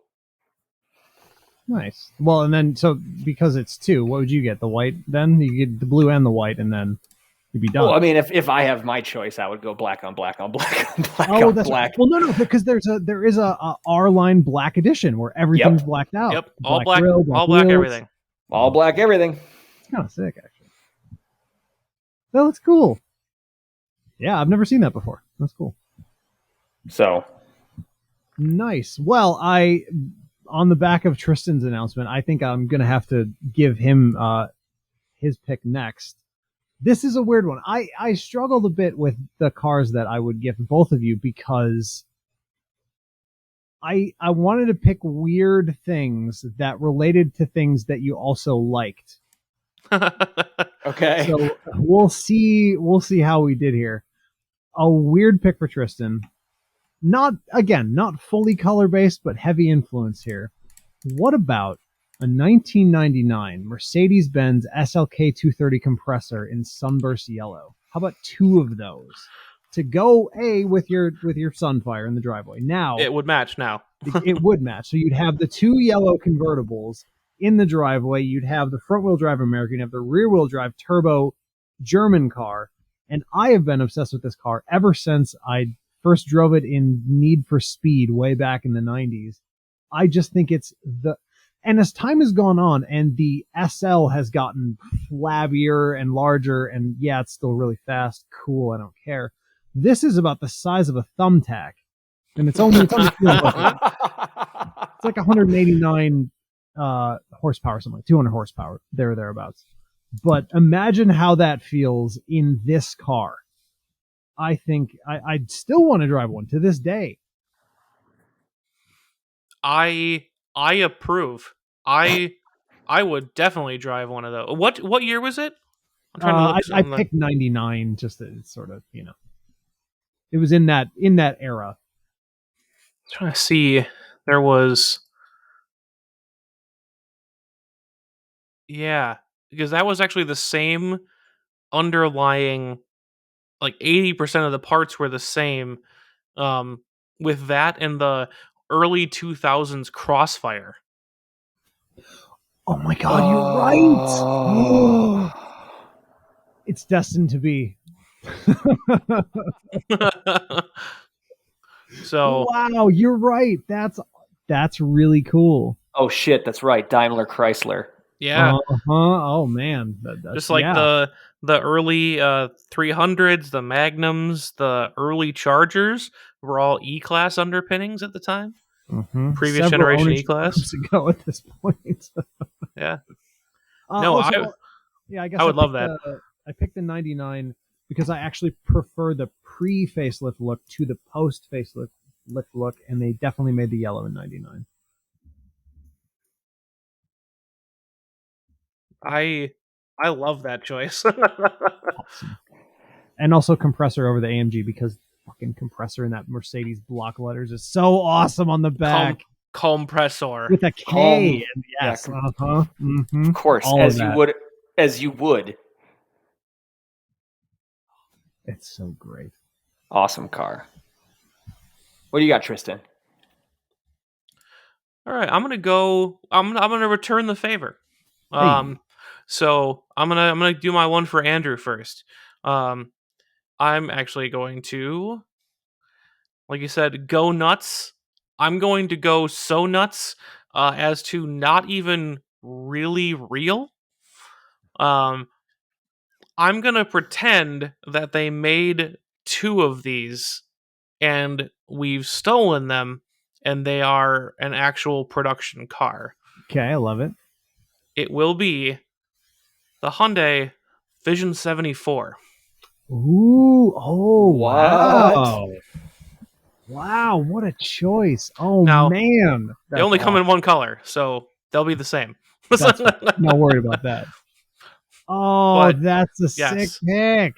Nice. Well, and then, so because it's two, what would you get? The white then? You get the blue and the white, and then... You'd be done. Well, I mean, if I have my choice, I would go black on black on black on black Oh, on that's black. right. Well, no, because there is a R line black edition where everything's blacked out. Yep, all black, grill, all black wheels. everything. All black everything. It's kind of sick, actually. That looks cool. Yeah, I've never seen that before. That's cool. So nice. Well, on the back of Tristan's announcement, I think I'm gonna have to give him his pick next. This is a weird one. I struggled a bit with the cars that I would give both of you because I wanted to pick weird things that related to things that you also liked. okay. So we'll see how we did here. A weird pick for Tristan. Not fully color based, but heavy influence here. What about a 1999 Mercedes-Benz SLK 230 compressor in sunburst yellow? How about two of those to go with your Sunfire in the driveway? Now it would match. Now it would match. So you'd have the two yellow convertibles in the driveway. You'd have the front-wheel drive American. You'd have the rear-wheel drive turbo German car. And I have been obsessed with this car ever since I first drove it in Need for Speed way back in the 90s. I just think and as time has gone on and the SL has gotten flabbier and larger, and yeah, it's still really fast, cool, I don't care. This is about the size of a thumbtack. And it's only it's like 189 horsepower, something like 200 horsepower, there or thereabouts. But imagine how that feels in this car. I think I'd still want to drive one to this day. I approve. I would definitely drive one of those. What year was it? I'm trying to look. I picked 99 just to sort of, it was in that era. I'm trying to see. There was, yeah, because that was actually the same underlying, like 80% of the parts were the same. With that and the early 2000s Crossfire. Oh my God, you're right. Oh. It's destined to be. So wow, you're right. That's really cool. Oh shit, that's right. Daimler Chrysler. Yeah. Oh man. Just like the early 300s, the Magnums, the early Chargers were all E-Class underpinnings at the time. Mm-hmm. Previous Several generation E-Class ago at this point. Yeah. No, I guess I would love that. I picked the 99 because I actually prefer the pre-facelift look to the post-facelift look, and they definitely made the yellow in 99. I love that choice. Awesome. And also compressor over the AMG because fucking compressor in that Mercedes block letters is so awesome on the back. Compressor with a K. And yes. Yeah. Mm-hmm. Of course, as you would. It's so great. Awesome car. What do you got, Tristan? All right, I'm gonna return the favor. Hey. So I'm gonna do my one for Andrew first. I'm actually going to, like you said, go nuts. I'm going to go so nuts as to not even really real. I'm gonna pretend that they made two of these and we've stolen them and they are an actual production car. Okay, I love it. It will be the Hyundai Vision 74. Ooh, oh, what? Wow. Wow, what a choice. Oh, now, man. They only come in one color, so they'll be the same. Not worried about that. Oh, but, that's a sick pick.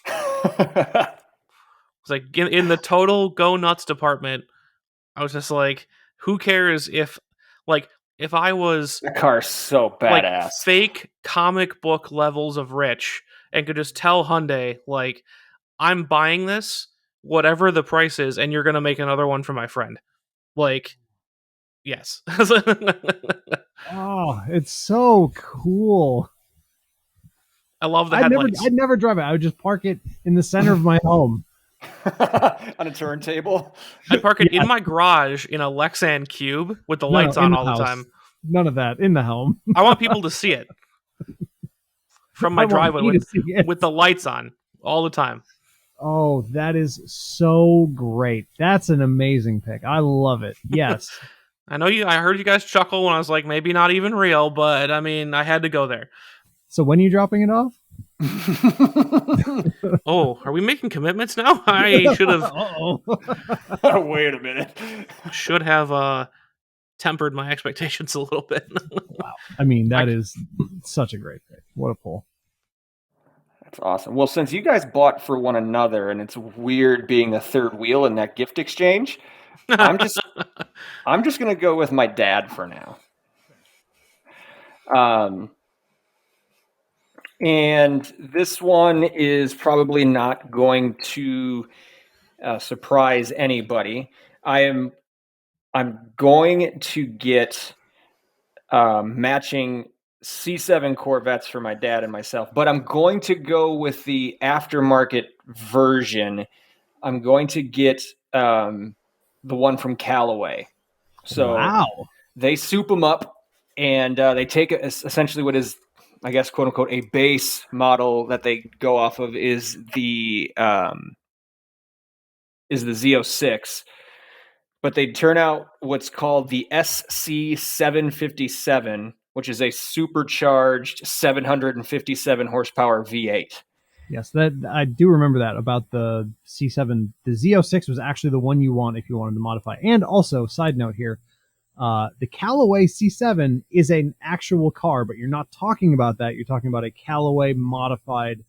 It's like in the total go nuts department, I was just like, who cares if I was that car's so badass, like fake comic book levels of rich and could just tell Hyundai, like, I'm buying this, whatever the price is, and you're gonna make another one for my friend. Like, yes. Oh, it's so cool. I love the headlights. I'd never drive it. I would just park it in the center of my home. On a turntable. I'd park it in my garage in a Lexan Cube with the lights on all the time. None of that. In the home. I want people to see it from my driveway with the lights on all the time. Oh, that is so great. That's an amazing pick. I love it. Yes. I heard you guys chuckle when I was like, maybe not even real, but I mean, I had to go there. So when are you dropping it off? Oh, are we making commitments now? I should have. Wait a minute. Should have tempered my expectations a little bit. Wow. I mean, that is such a great pick. What a pull. That's awesome. Well, since you guys bought for one another, and it's weird being a third wheel in that gift exchange, I'm just going to go with my dad for now. And this one is probably not going to surprise anybody. I'm going to get matching C7 Corvettes for my dad and myself, but I'm going to go with the aftermarket version. I'm going to get the one from Callaway. So wow. They soup them up, and they take essentially what is, I guess, quote unquote, a base model that they go off of is the Z06. But they turn out what's called the SC757, which is a supercharged 757 horsepower V8. Yes, that I do remember that about the C7. The Z06 was actually the one you want if you wanted to modify. And also, side note here, the Callaway C7 is an actual car, but you're not talking about that. You're talking about a Callaway modified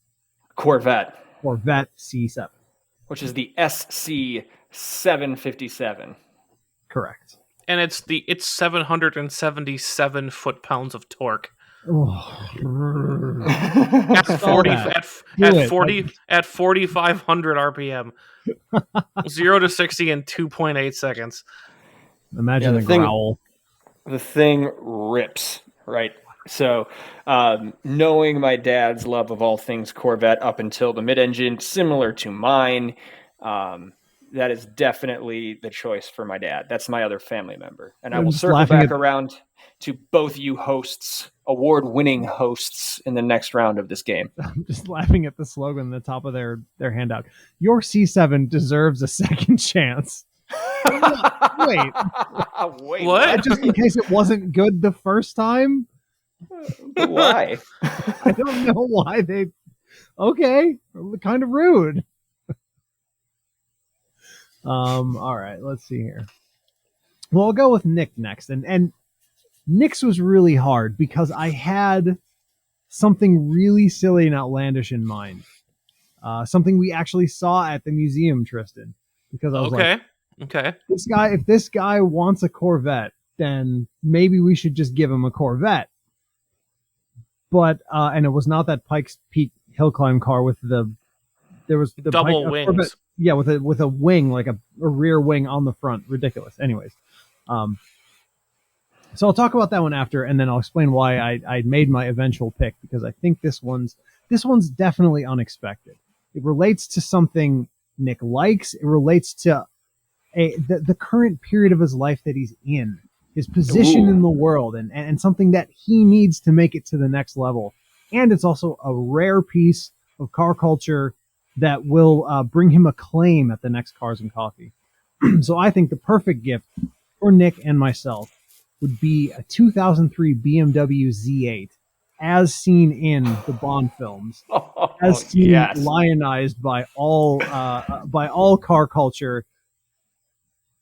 Corvette C7, which is the SC757. Correct. And it's 777 foot-pounds of torque. At 4,500 RPM. 0 to 60 in 2.8 seconds. Imagine the growl. The thing rips, right? So, knowing my dad's love of all things Corvette up until the mid-engine, similar to mine, that is definitely the choice for my dad. That's my other family member. And I will circle back around to both you hosts, award-winning hosts, in the next round of this game. I'm just laughing at the slogan on the top of their handout. Your C7 deserves a second chance. Wait, what? Just in case it wasn't good the first time? But why? I don't know why they... Okay, kind of rude. All right, let's see here. Well, I'll go with Nick next. And Nick's was really hard because I had something really silly and outlandish in mind. Something we actually saw at the museum, Tristan. Because I was okay. If this guy wants a Corvette, then maybe we should just give him a Corvette. But and it was not that Pikes Peak hill climb car with the double wings. Corvette, yeah, with a wing, like a rear wing on the front. Ridiculous. Anyways, so I'll talk about that one after, and then I'll explain why I made my eventual pick, because I think this one's definitely unexpected. It relates to something Nick likes. It relates to the current period of his life that he's in, his position in the world, and something that he needs to make it to the next level. And it's also a rare piece of car culture that will bring him acclaim at the next Cars and Coffee. So I think the perfect gift for Nick and myself would be a 2003 BMW Z8, as seen in the Bond films, as seen lionized by all car culture.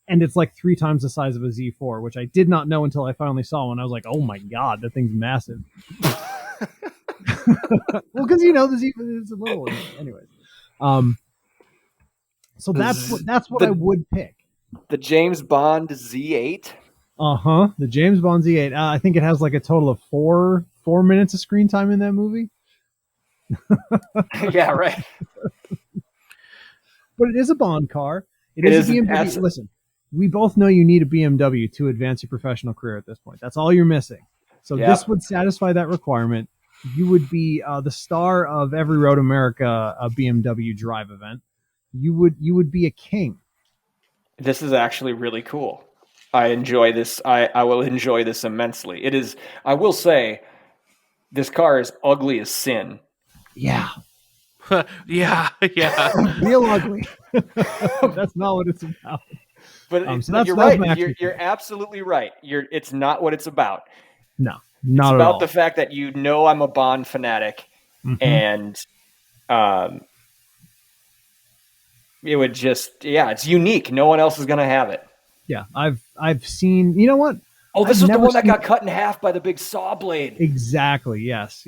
And it's like 3 times the size of a Z4, which I did not know until I finally saw one. I was like, oh my God, that thing's massive. Well, because the Z4 is a little one. Anyways. So that's what I would pick. The James Bond Z8? The James Bond Z8. I think it has like a total of 4 minutes of screen time in that movie. Yeah, right. But it is a Bond car. It is a BMW. Listen, we both know you need a BMW to advance your professional career at this point. That's all you're missing. So this would satisfy that requirement. You would be the star of every Road America BMW drive event. You would be a king. This is actually really cool. I enjoy this. I will enjoy this immensely. It is, I will say, this car is ugly as sin. Yeah, yeah. real ugly. That's not what it's about. But So you're that's right. You're absolutely right. It's not what it's about. No, It's not at about all. the fact that you know I'm a Bond fanatic, and it would just, yeah, it's unique. No one else is going to have it. Yeah, I've seen. You know what? Oh, this I've was the never one that seen- got cut in half by the big saw blade. Exactly. Yes.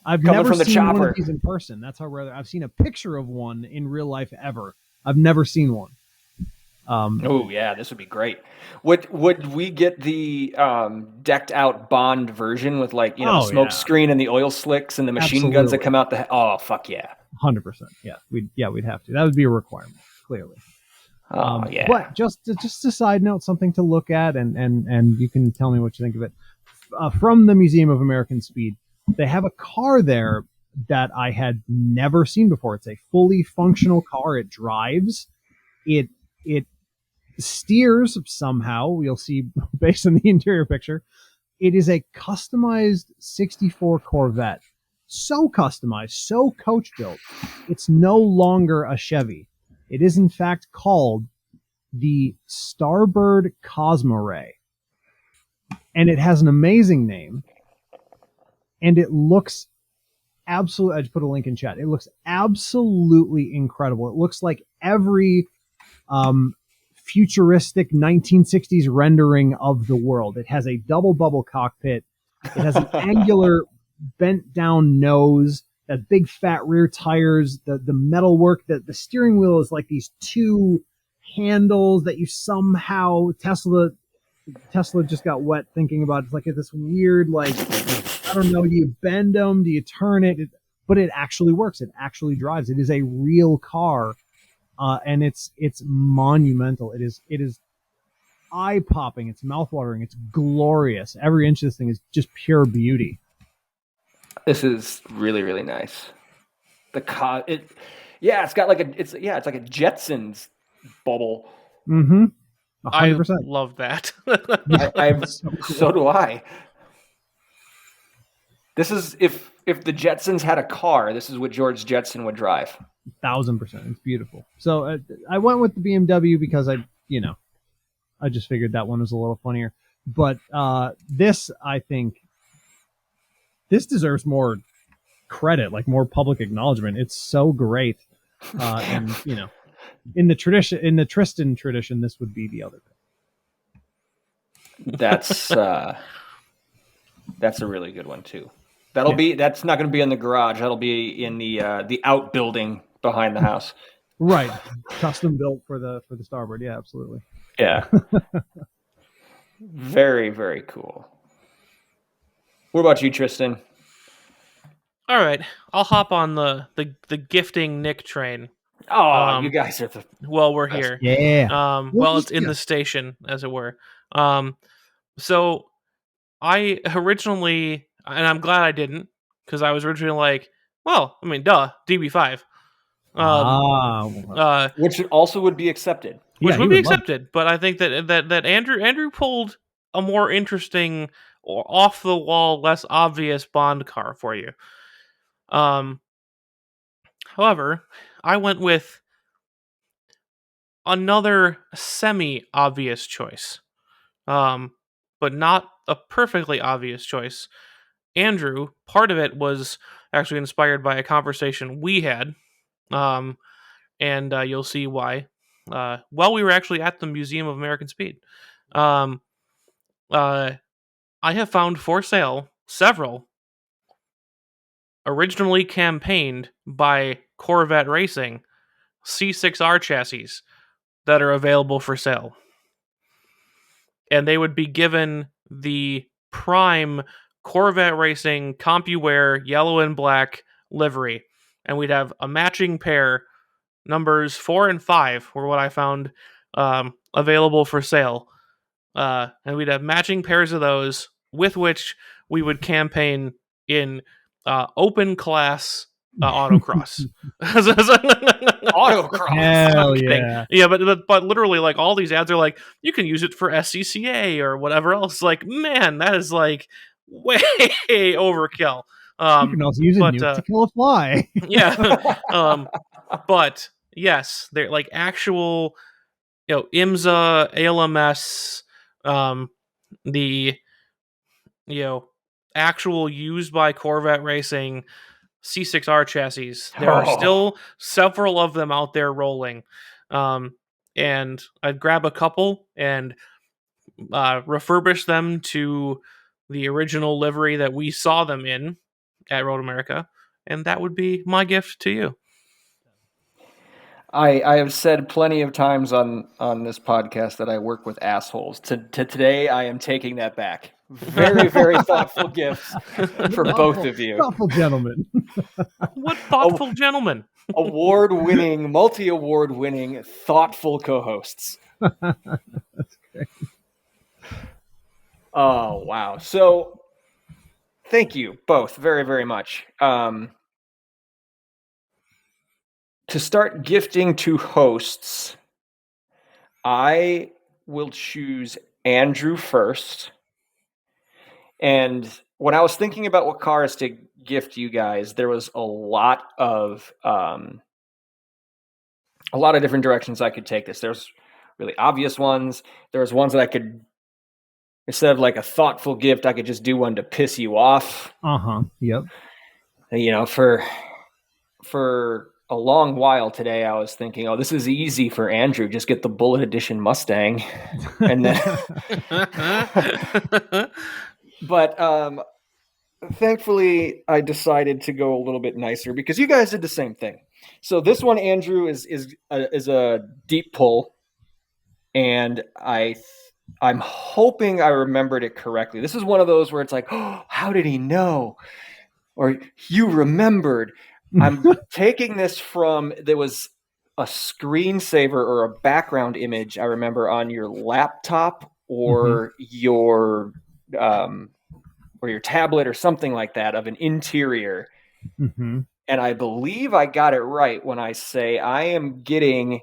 I've Coming never from the seen one chopper. of these in person. That's how rare. I've seen a picture of one in real life ever. I've never seen one. Oh yeah, this would be great. Would we get the decked out Bond version with, like, the smoke screen and the oil slicks and the machine guns that come out the? Oh fuck yeah, 100%. Yeah, we'd have to. That would be a requirement, clearly. Yeah. But just a side note, something to look at, and you can tell me what you think of it. From the Museum of American Speed, they have a car there that I had never seen before. It's a fully functional car. It drives. It steers somehow. You'll see based on the interior picture. It is a customized 64 Corvette. So customized, so coach built. It's no longer a Chevy. It is in fact called the Starbird Cosmoray. And it has an amazing name. And it looks absolutely, I just put a link in chat. It looks absolutely incredible. It looks like every futuristic 1960s rendering of the world. It has a double bubble cockpit. It has an angular bent down nose, that big fat rear tires, the metalwork, the steering wheel is like these two handles that you somehow Tesla just got wet thinking about. It's like this weird, like, I don't know, do you bend them, do you turn it? But it actually works. It actually drives. It is a real car. And it's monumental. It is eye popping. It's mouth watering. It's glorious. Every inch of this thing is just pure beauty. This is really, really nice. It's got like it's like a Jetsons bubble. Mm-hmm. 100%. I love that. So do I. This is if the Jetsons had a car, this is what George Jetson would drive. 1,000%. It's beautiful. So I went with the BMW because I just figured that one was a little funnier. But this, I think, this deserves more credit, like more public acknowledgement. It's so great, and in the Tristan tradition, this would be the other thing. That's a really good one too. That's not going to be in the garage. That'll be in the outbuilding behind the house. Right, custom built for the Starbird. Yeah, absolutely. Yeah. Very, very cool. What about you, Tristan? All right, I'll hop on the gifting Nick train. Oh, you guys are the well, we're here. Yeah. Well, it's in the station, as it were. So I originally, and I'm glad I didn't, because I was originally like, well, I mean, duh, DB5. Which also would be accepted. Which would be accepted, but I think that Andrew pulled a more interesting or off the wall, less obvious Bond car for you. However, I went with another semi-obvious choice, but not a perfectly obvious choice. Andrew, part of it was actually inspired by a conversation we had, and you'll see why. While we were actually at the Museum of American Speed, I have found for sale several originally campaigned by Corvette Racing C6R chassis that are available for sale. And they would be given the prime Corvette Racing CompuWare yellow and black livery. And we'd have a matching pair. Numbers 4 and 5 were what I found available for sale. And we'd have matching pairs of those with which we would campaign in open class autocross. Autocross. Hell I'm kidding. yeah. Yeah, but literally, like, all these ads are like, you can use it for SCCA or whatever else. Like, man, that is like way overkill. You can also use a But nuke to kill a fly. yeah, but yes, they're like actual, IMSA, ALMS, the actual used by Corvette Racing C6R chassis. There are still several of them out there rolling. And I'd grab a couple and refurbish them to the original livery that we saw them in at Road America, and that would be my gift to you. I have said plenty of times on this podcast that I work with assholes. To today, I am taking that back. Very, very thoughtful gifts for both of you. Thoughtful gentlemen. What thoughtful gentlemen. Award-winning, multi-award-winning, thoughtful co-hosts. That's great. Oh, wow. So, thank you both very, very much. To start gifting to hosts, I will choose Andrew first. And when I was thinking about what cars to gift you guys, there was a lot of different directions I could take this. There's really obvious ones. There's ones that I could, instead of like a thoughtful gift, I could just do one to piss you off. Yep. For a long while today, I was thinking, oh, this is easy for Andrew. Just get the Bullet Edition Mustang. And then, but thankfully, I decided to go a little bit nicer because you guys did the same thing. So this one, Andrew, is a deep pull, and I'm hoping I remembered it correctly. This is one of those where it's like, oh, how did he know? Or you remembered. I'm taking this from, there was a screensaver or a background image I remember on your laptop or your tablet or something like that of an interior. And I believe I got it right when I say I am getting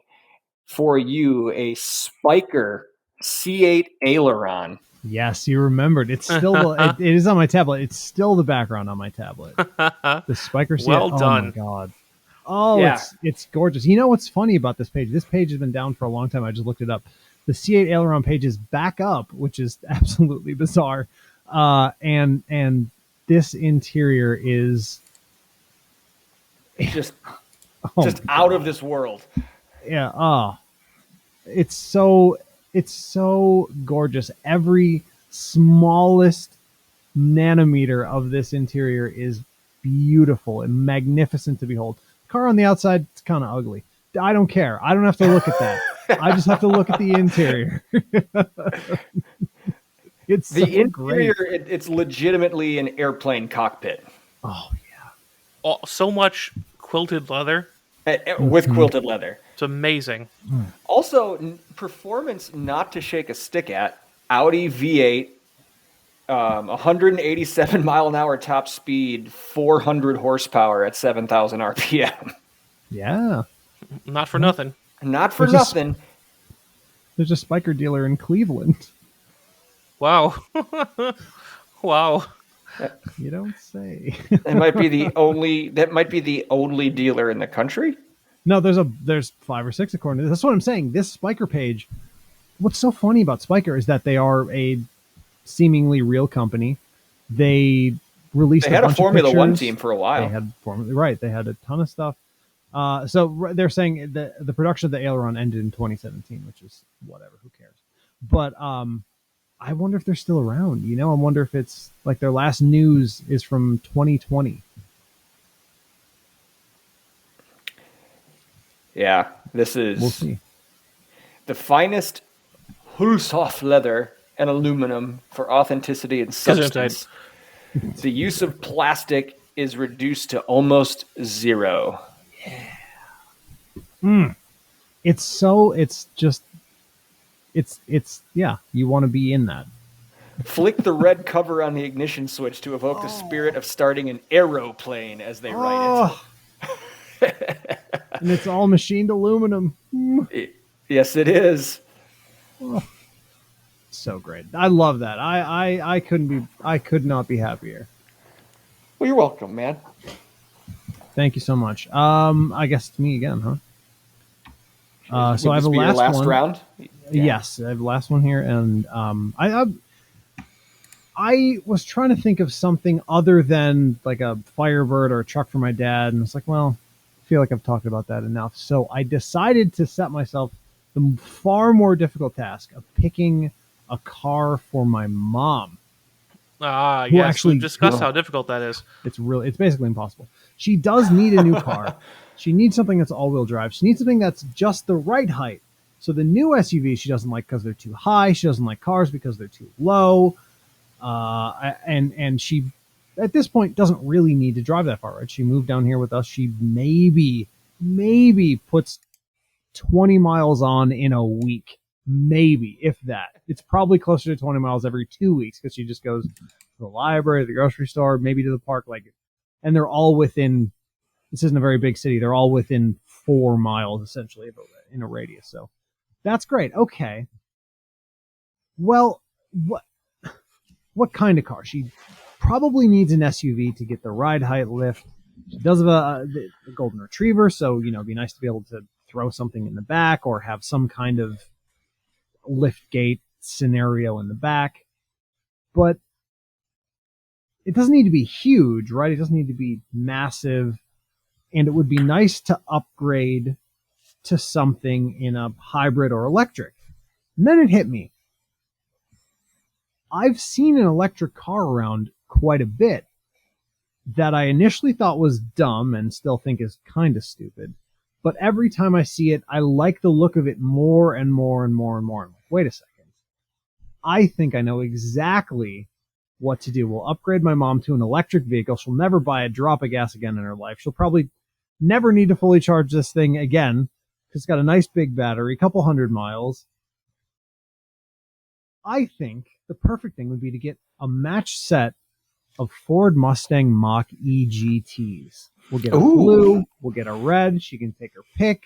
for you a Spiker C8 aileron. Yes, you remembered. It's still it is on my tablet. It's still the background on my tablet. The Spiker C8. Well done. Oh my god. Oh, yeah. It's gorgeous. You know what's funny about this page? This page has been down for a long time. I just looked it up. The C8 aileron page is back up, which is absolutely bizarre. And this interior is just out of this world. Yeah. It's so gorgeous. Every smallest nanometer of this interior is beautiful and magnificent to behold. The car on the outside is kind of ugly. I don't care. I don't have to look at that. I just have to look at the interior. It's the so interior. Great. It's legitimately an airplane cockpit. Oh yeah. Oh, so much quilted leather. With quilted leather. It's amazing. Also, performance not to shake a stick at. Audi V8, 187 mile an hour top speed, 400 horsepower at 7,000 RPM. Yeah. Not for nothing. Not for nothing. There's a Spiker dealer in Cleveland. Wow. Wow. You don't say. That might be the only dealer in the country. No, there's 5 or 6 according to this. That's what I'm saying. This Spiker page. What's so funny about Spiker is that they are a seemingly real company. They released. They had a Formula One team for a while. They had a ton of stuff. So they're saying that the production of the aileron ended in 2017, which is whatever. Who cares? But I wonder if they're still around. I wonder if it's like their last news is from 2020. Yeah, this is We'll see. The finest Hulshof leather and aluminum for authenticity and substance. The use of plastic is reduced to almost zero. Yeah. You want to be in that. Flick the red cover on the ignition switch to evoke the spirit of starting an aeroplane, as they write it. And it's all machined aluminum. Yes, it is. Oh, so great. I love that. I could not be happier. Well, you're welcome, man. Thank you so much. I guess it's me again, huh? So I have a last one. Round? Yeah. Yes, I have the last one here, and I was trying to think of something other than like a Firebird or a truck for my dad, and it's like, well, I feel like I've talked about that enough. So I decided to set myself the far more difficult task of picking a car for my mom. Yes, actually, we've discussed how difficult that is. It's basically impossible. She does need a new car. She needs something that's all-wheel drive. She needs something that's just the right height. So the new SUV she doesn't like because they're too high. She doesn't like cars because they're too low. And she, at this point, doesn't really need to drive that far, right? She moved down here with us. She maybe puts 20 miles on in a week. Maybe, if that. It's probably closer to 20 miles every 2 weeks because she just goes to the library, the grocery store, maybe to the park. And they're all within, this isn't a very big city, they're all within 4 miles, essentially, in a radius. So that's great. Okay. Well, what kind of car? She probably needs an SUV to get the ride height lift. She does have a golden retriever, so, it'd be nice to be able to throw something in the back or have some kind of lift gate scenario in the back. But it doesn't need to be huge, right? It doesn't need to be massive. And it would be nice to upgrade to something in a hybrid or electric. And then it hit me. I've seen an electric car around quite a bit that I initially thought was dumb and still think is kind of stupid. But every time I see it, I like the look of it more and more and more and more. I'm like, wait a second. I think I know exactly what to do. We'll upgrade my mom to an electric vehicle. She'll never buy a drop of gas again in her life. She'll probably never need to fully charge this thing again because it's got a nice big battery, a couple 100 miles. I think the perfect thing would be to get a match set of Ford Mustang Mach EGTs. We'll get a blue, we'll get a red. She can take her pick.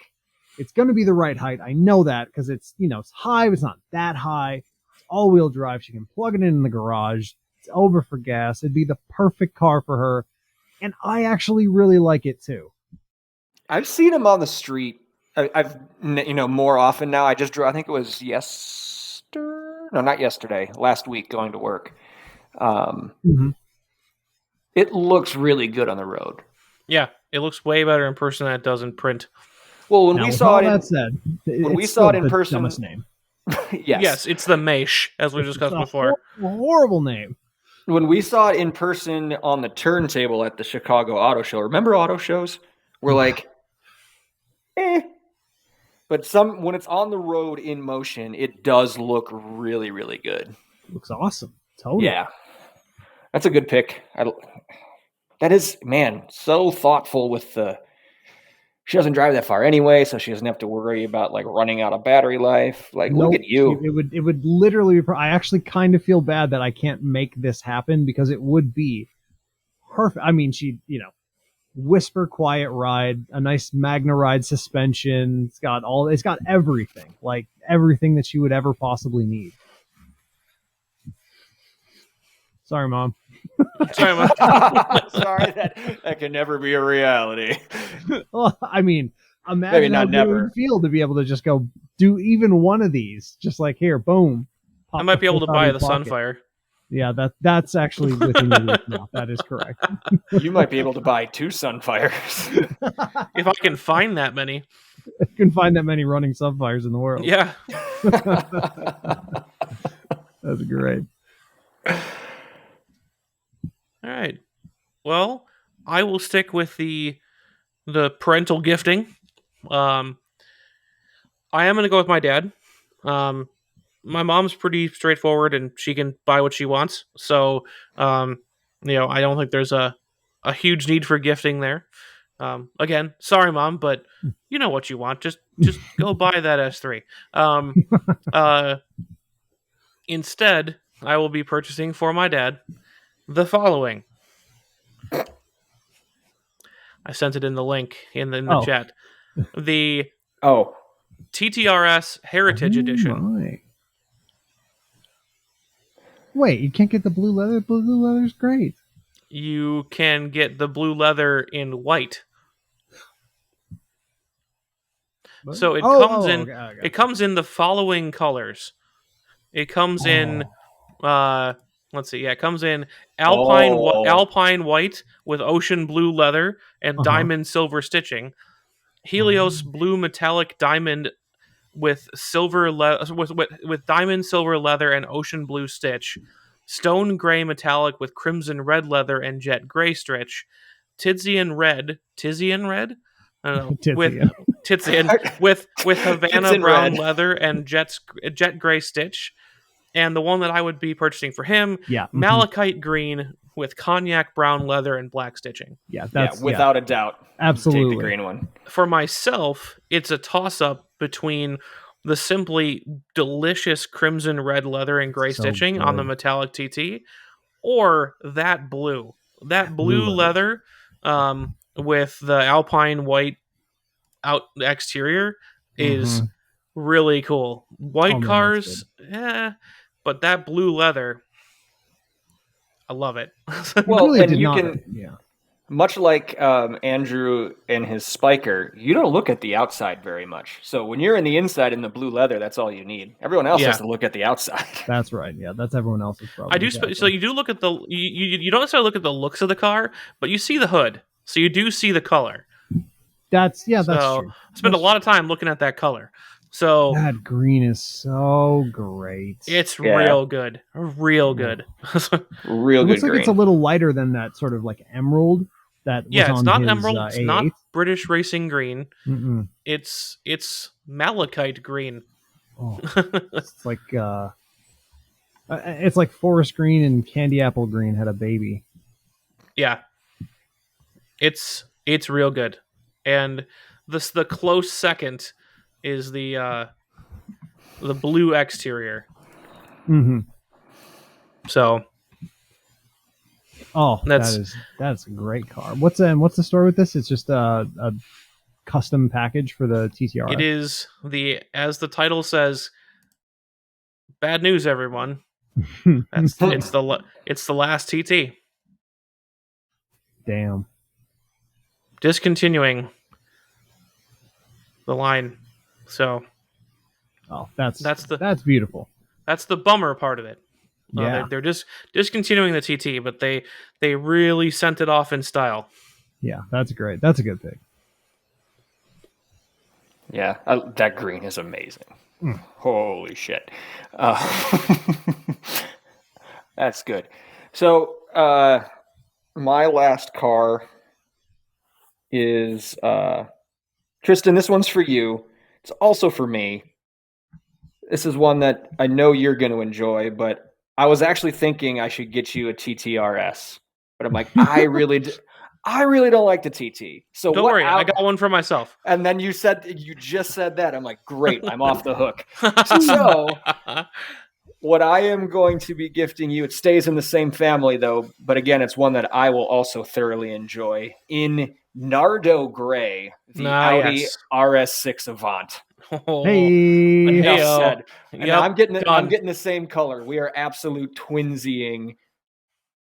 It's going to be the right height. I know that because it's, it's high, but it's not that high. It's all-wheel drive. She can plug it in the garage. It's over for gas. It'd be the perfect car for her. And I actually really like it too. I've seen them on the street. I've more often now. I just drove, I think it was not yesterday, last week going to work. It looks really good on the road. Yeah, it looks way better in person than it does in print. Well, when we saw it in person, dumbest name. Yes, it's the Maish, as we discussed before. Horrible name. When we saw it in person on the turntable at the Chicago Auto Show, remember auto shows? We're like, But when it's on the road in motion, it does look really, really good. It looks awesome. Totally. Yeah. That's a good pick. That is, man, so thoughtful with she doesn't drive that far anyway, so she doesn't have to worry about running out of battery life. Look at you. It would literally be, I actually kind of feel bad that I can't make this happen because it would be perfect. I mean, she, whisper quiet ride, a nice Magna ride suspension. It's got everything, everything that she would ever possibly need. Sorry, Mom. Sorry, Mom. Sorry, that can never be a reality. Well, I mean, imagine maybe not how good it never. would feel to be able to just go do even one of these, just here, boom. I might be able to buy the Sunfire. Yeah, that's actually within your reach now. That is correct. You might be able to buy 2 Sunfires. If I can find that many. I can find that many running Sunfires in the world. Yeah. That's great. All right. Well, I will stick with the parental gifting. I am going to go with my dad. My mom's pretty straightforward and she can buy what she wants. So, I don't think there's a huge need for gifting there. Again, sorry, Mom, but you know what you want. Just go buy that S3. Instead, I will be purchasing for my dad the following. I sent it in the link in the chat. The TTRS Heritage Edition. My. Wait, you can't get the blue leather? Blue leather's great. You can get the blue leather in white. So it it comes in the following colors. It comes in let's see. Yeah, it comes in alpine white with ocean blue leather and diamond silver stitching. Helios blue metallic diamond with silver with diamond silver leather and ocean blue stitch. Stone gray metallic with crimson red leather and jet gray stitch. Tizian red. I don't know. with Havana brown leather and jet gray stitch. And the one that I would be purchasing for him, malachite green with cognac brown leather and black stitching. That's without a doubt. Absolutely. Take the green one. For myself, it's a toss-up between the simply delicious crimson red leather and gray stitching on the metallic TT, or that blue leather with the alpine white exterior is really cool. White cars, but that blue leather, I love it. Well, really and you can, much like Andrew and his spiker, you don't look at the outside very much. So when you're in the inside in the blue leather, that's all you need. Everyone else has to look at the outside. That's right. Yeah, that's everyone else's problem. I do. So you do look at you don't necessarily look at the looks of the car, but you see the hood, so you do see the color. That's true. I spend a lot of time looking at that color. So that green is so great. It's real good. Real good. Real good. It looks like it's a little lighter than that sort of like emerald that was it's on not his, emerald, it's A8. not British racing green. It's malachite green. It's like forest green and candy apple green had a baby. Yeah. It's real good. And the close second is the blue exterior. So, that's a great car. What's the story with this? It's just a custom package for the TTR. It is as the title says, bad news, everyone. It's the last TT. Damn. Discontinuing the line. So that's beautiful. That's the bummer part of it. They're just discontinuing the TT, but they really sent it off in style. Yeah, that's great. That's a good pick. Yeah, that green is amazing. Holy shit. That's good. So my last car is Tristan, this one's for you. It's also for me. This is one that I know you're going to enjoy, but I was actually thinking I should get you a TTRS. But I'm like, I really don't like the TT. So don't worry, I got one for myself. And then you just said that. I'm like, great, I'm off the hook. So what I am going to be gifting you, it stays in the same family though, but again, it's one that I will also thoroughly enjoy in Nardo Gray, the Audi RS6 Avant. Hey, enough said. And I'm getting the same color. We are absolute twinsying.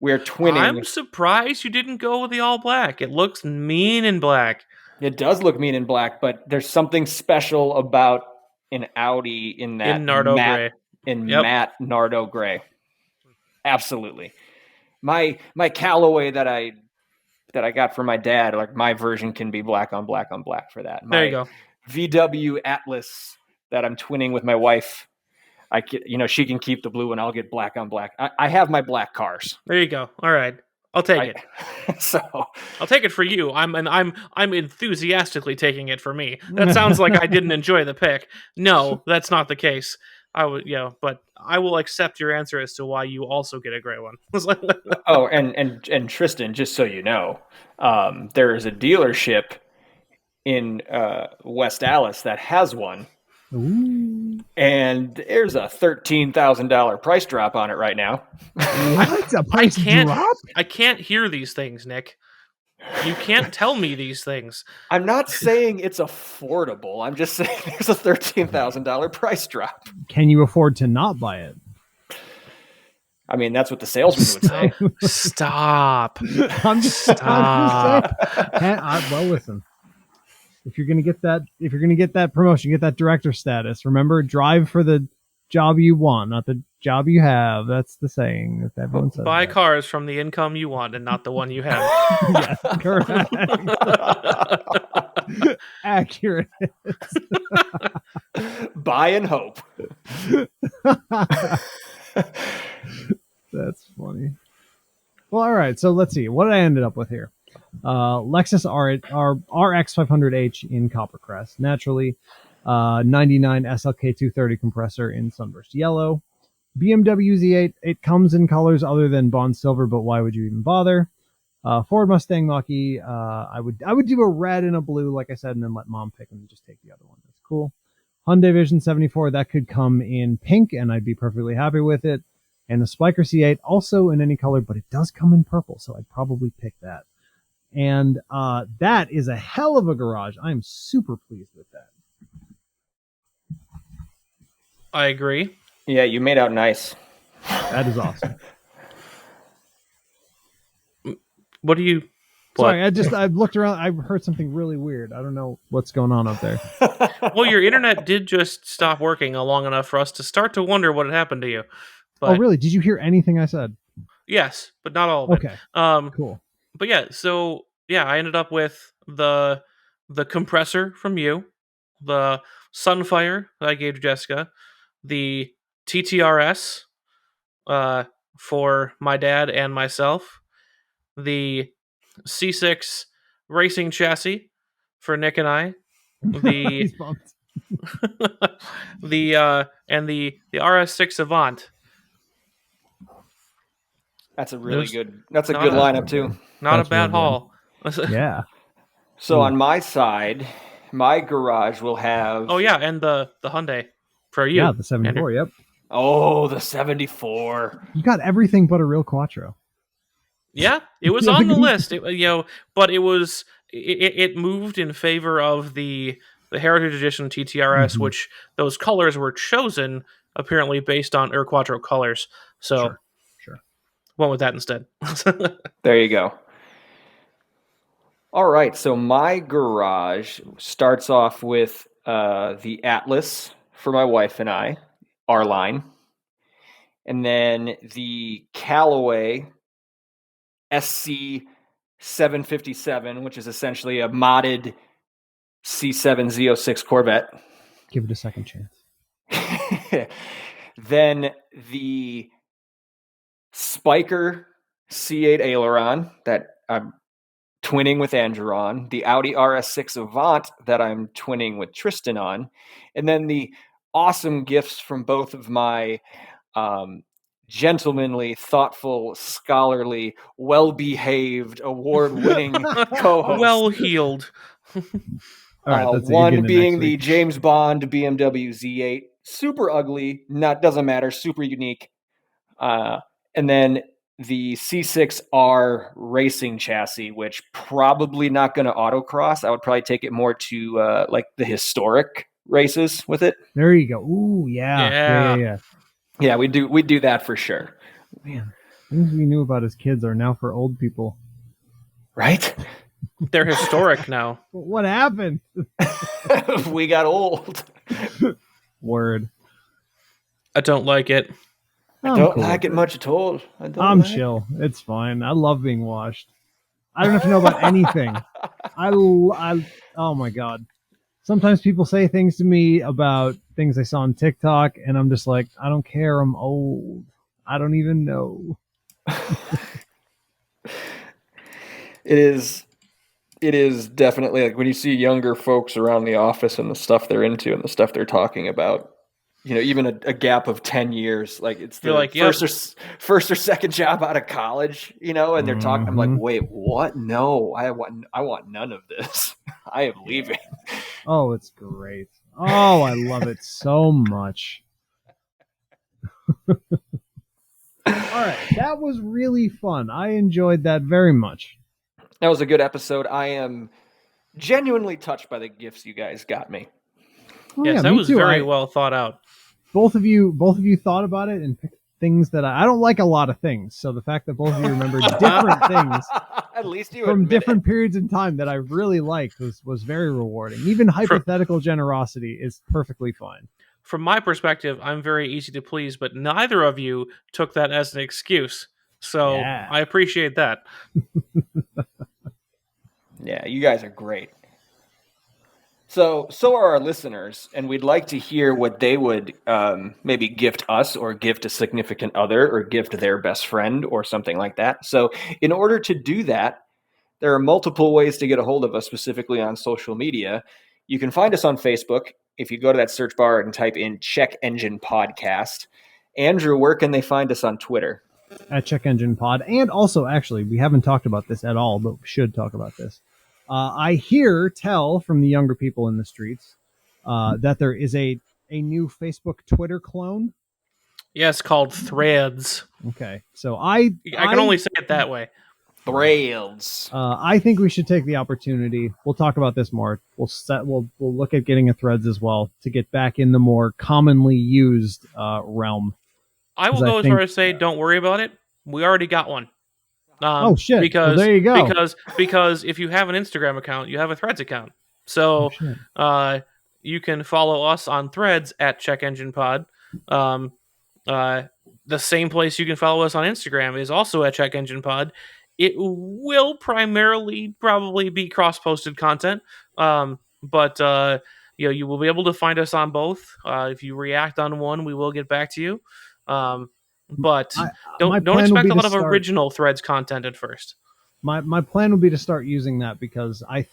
We're twinning. I'm surprised you didn't go with the all black. It looks mean in black. It does look mean in black, but there's something special about an Audi in that Nardo Gray. Matte Nardo Gray. Absolutely. My Callaway that I got from my dad, like my version can be black on black on black for that. There you go. VW Atlas that I'm twinning with my wife. She can keep the blue and I'll get black on black. I have my black cars. There you go. All right. I'll take it. So I'll take it for you. I'm enthusiastically taking it for me. That sounds like I didn't enjoy the pick. No, that's not the case. I would, but I will accept your answer as to why you also get a gray one. Oh, and Tristan, just so you know, there is a dealership in West Allis that has one, Ooh. And there's a $13,000 price drop on it right now. What? A price drop? I can't hear these things, Nick. You can't tell me these things. I'm not saying it's affordable. I'm just saying there's a $13,000 price drop. Can you afford to not buy it? I mean, that's what the salesman would say. Stop. I'm just saying. Well, listen. If you're gonna get that promotion, get that director status. Remember, drive for the job you want, not the job you have. That's the saying that everyone says. Buy that. cars from the income you want and not the one you have. Yes, correct. Accurate. Buy and hope. That's funny. Well, all right. So let's see what I ended up with here. Lexus RX 500H in Coppercrest, naturally. 99 SLK 230 compressor in Sunburst Yellow. BMW Z8. It comes in colors other than Bond Silver, but why would you even bother? Ford Mustang Mach-E. I would do a red and a blue, like I said, and then let Mom pick and just take the other one. That's cool. Hyundai Vision 74. That could come in pink, and I'd be perfectly happy with it. And the Spiker C8, also in any color, but it does come in purple, so I'd probably pick that. And that is a hell of a garage. I'm super pleased with that. I agree. Yeah, you made out nice. That is awesome. What do you... Sorry, I've looked around. I've heard something really weird. I don't know what's going on up there. Well, your internet did just stop working long enough for us to start to wonder what had happened to you. But, oh, really? Did you hear anything I said? Yes, but not all of it. Okay. Cool. But yeah, so yeah, I ended up with the compressor from you, the Sunfire that I gave to Jessica, the TTRS for my dad and myself, the C6 racing chassis for Nick and I, the He's pumped. the RS6 Avant. That's a really good. That's a good lineup too. Not That's a bad real haul. Yeah. So on my side, my garage will have. Oh yeah, and the Hyundai for you. Yeah, the 74. Andrew. Yep. Oh, the 74. You got everything but a real Quattro. Yeah, it was on the list. But it moved in favor of the Heritage Edition TTRS, which those colors were chosen apparently based on Air Quattro colors. So Sure. Went with that instead. There you go. All right, so my garage starts off with the Atlas for my wife and I, our line, and then the Callaway SC 757, which is essentially a modded C7 Z06 Corvette. Give it a second chance. Then the Spiker C8 aileron that I'm twinning with Andrew on, the Audi RS6 Avant that I'm twinning with Tristan on, and then the awesome gifts from both of my gentlemanly, thoughtful, scholarly, well-behaved, award-winning co-hosts. Well-heeled. All right, one being the James Bond BMW Z8, super ugly, doesn't matter, super unique. And then the C6R racing chassis, which probably not going to autocross. I would probably take it more to like the historic races with it. There you go. Ooh, yeah. Yeah, we do that for sure. Man, things we knew about as kids are now for old people. Right? They're historic now. What happened? We got old. Word. I don't like it. I don't like it much at all. I'm chill. It's fine. I love being washed. I don't have to know about anything. Oh my God. Sometimes people say things to me about things I saw on TikTok, and I'm just like, I don't care. I'm old. I don't even know. It is definitely like when you see younger folks around the office and the stuff they're into and the stuff they're talking about, even a gap of 10 years, like it's the like, first or second job out of college, and they're talking. I'm like, wait, what? No, I want none of this. I am leaving. Oh, it's great. Oh, I love it so much. All right, that was really fun. I enjoyed that very much. That was a good episode. I am genuinely touched by the gifts you guys got me. Oh, Yes, yeah, that me was too. very well thought out. Both of you thought about it and picked things that I don't like a lot of things. So the fact that both of you remembered different things At least you from admit different it. periods in time that I really liked was very rewarding. Even hypothetical generosity is perfectly fine. From my perspective, I'm very easy to please, but neither of you took that as an excuse. So Yeah. I appreciate that. Yeah, you guys are great. So are our listeners, and we'd like to hear what they would maybe gift us or gift a significant other or gift their best friend or something like that. So in order to do that, there are multiple ways to get a hold of us, specifically on social media. You can find us on Facebook. If you go to that search bar and type in Check Engine Podcast. Andrew, where can they find us on Twitter? At Check Engine Pod. And also, actually, we haven't talked about this at all, but we should talk about this. I tell from the younger people in the streets that there is a new Facebook Twitter clone. Yes, called Threads. Okay, so I can only say it that way. Threads. I think we should take the opportunity. We'll talk about this more. We'll look at getting a Threads as well to get back in the more commonly used realm. I will go as far as say, don't worry about it. We already got one. Oh shit! Because there you go. Because if you have an Instagram account, you have a Threads account. So you can follow us on Threads at Check Engine Pod. The same place you can follow us on Instagram is also at Check Engine Pod. It will primarily probably be cross-posted content, but you will be able to find us on both. If you react on one, we will get back to you. But don't expect a lot of original Threads content at first. My plan would be to start using that because I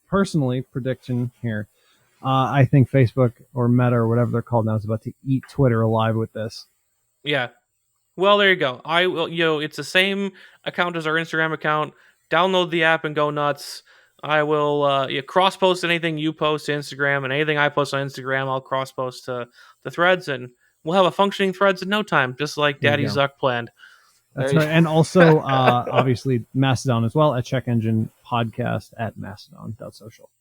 personally, prediction here, I think Facebook or Meta or whatever they're called now is about to eat Twitter alive with this. Yeah. Well, there you go. I will. It's the same account as our Instagram account. Download the app and go nuts. I will cross post anything you post to Instagram, and anything I post on Instagram, I'll cross post to the Threads, and we'll have a functioning Threads in no time, just like Daddy Zuck planned. That's right. And also, obviously, Mastodon as well at Check Engine Podcast at mastodon.social.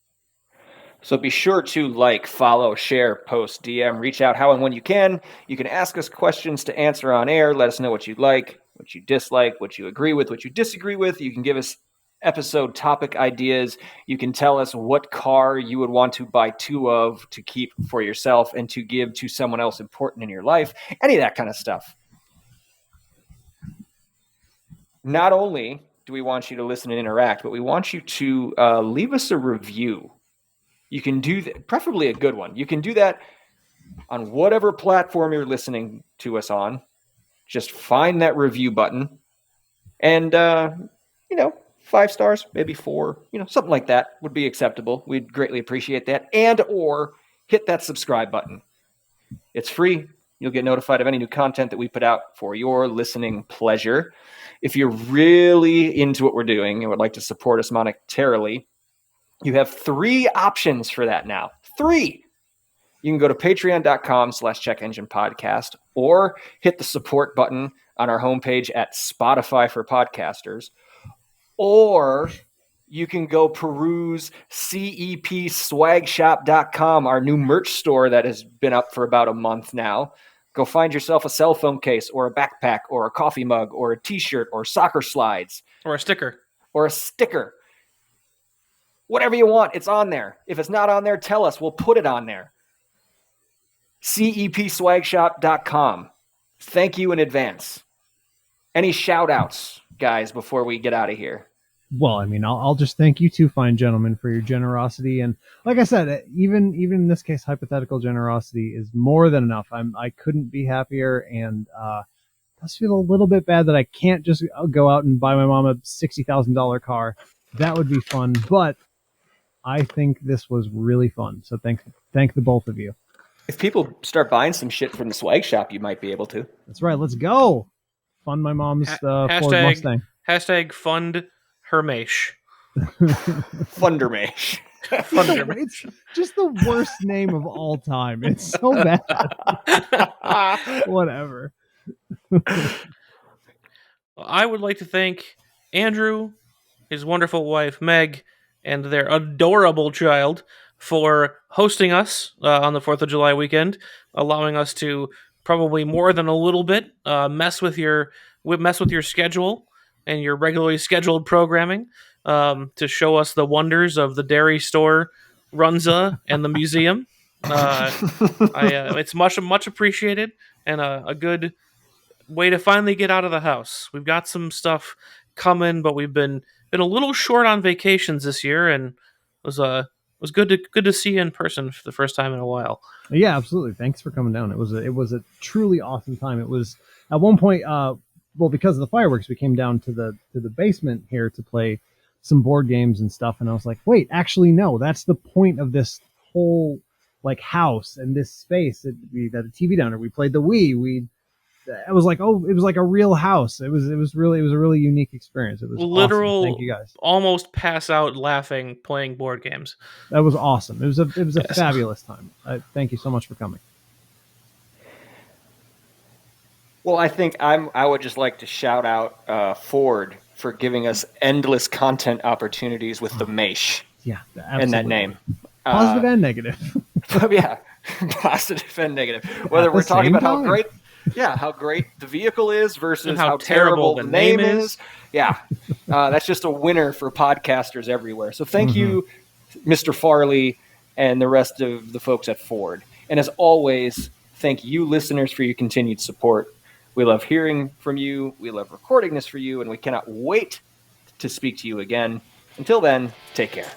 So be sure to like, follow, share, post, DM, reach out how and when you can. You can ask us questions to answer on air. Let us know what you like, what you dislike, what you agree with, what you disagree with. You can give us episode topic ideas. You can tell us what car you would want to buy two of to keep for yourself and to give to someone else important in your life. Any of that kind of stuff. Not only do we want you to listen and interact, but we want you to leave us a review. You can do that, preferably a good one. You can do that on whatever platform you're listening to us on. Just find that review button and, 5 stars, maybe 4, something like that would be acceptable. We'd greatly appreciate that. And or hit that subscribe button. It's free. You'll get notified of any new content that we put out for your listening pleasure. If you're really into what we're doing and would like to support us monetarily, you have 3 options for that now. 3. You can go to patreon.com/checkenginepodcast or hit the support button on our homepage at Spotify for podcasters. Or you can go peruse cepswagshop.com, our new merch store that has been up for about a month now. Go find yourself a cell phone case or a backpack or a coffee mug or a t-shirt or soccer slides. Or a sticker. Whatever you want, it's on there. If it's not on there, tell us. We'll put it on there. cepswagshop.com. Thank you in advance. Any shout-outs, guys, before we get out of here? Well, I mean, I'll just thank you two fine gentlemen for your generosity. And like I said, even in this case, hypothetical generosity is more than enough. I couldn't be happier, and it does feel a little bit bad that I can't just go out and buy my mom a $60,000 car. That would be fun, but I think this was really fun. So thank the both of you. If people start buying some shit from the swag shop, you might be able to. That's right. Let's go. Fund my mom's Ford Mustang. #fund Hermesh. Fundermesh. It's just the worst name of all time. It's so bad. Whatever. I would like to thank Andrew, his wonderful wife Meg, and their adorable child for hosting us on the 4th of July weekend, allowing us to probably more than a little bit mess with your schedule and your regularly scheduled programming, to show us the wonders of the dairy store, Runza, and the museum. It's much appreciated, and a good way to finally get out of the house. We've got some stuff coming, but we've been a little short on vacations this year, and it was good to see you in person for the first time in a while. Yeah, absolutely. Thanks for coming down. It was a truly awesome time. It was at one point, well, because of the fireworks, we came down to the basement here to play some board games and stuff. And I was like, wait, actually, no, that's the point of this whole like house and this space. We had a TV down there. We played the Wii. It was like, oh, it was like a real house. It was a really unique experience. It was literal. Awesome. Thank you guys. Almost pass out laughing playing board games. That was awesome. It was a fabulous time. Thank you so much for coming. Well, I think I would just like to shout out Ford for giving us endless content opportunities with the Maish. Yeah, absolutely. And that name. Positive and negative. Yeah, positive and negative. Whether we're talking about how great the vehicle is versus how terrible the name is. Yeah, that's just a winner for podcasters everywhere. So thank you, Mr. Farley, and the rest of the folks at Ford. And as always, thank you, listeners, for your continued support. We love hearing from you. We love recording this for you, and we cannot wait to speak to you again. Until then, take care.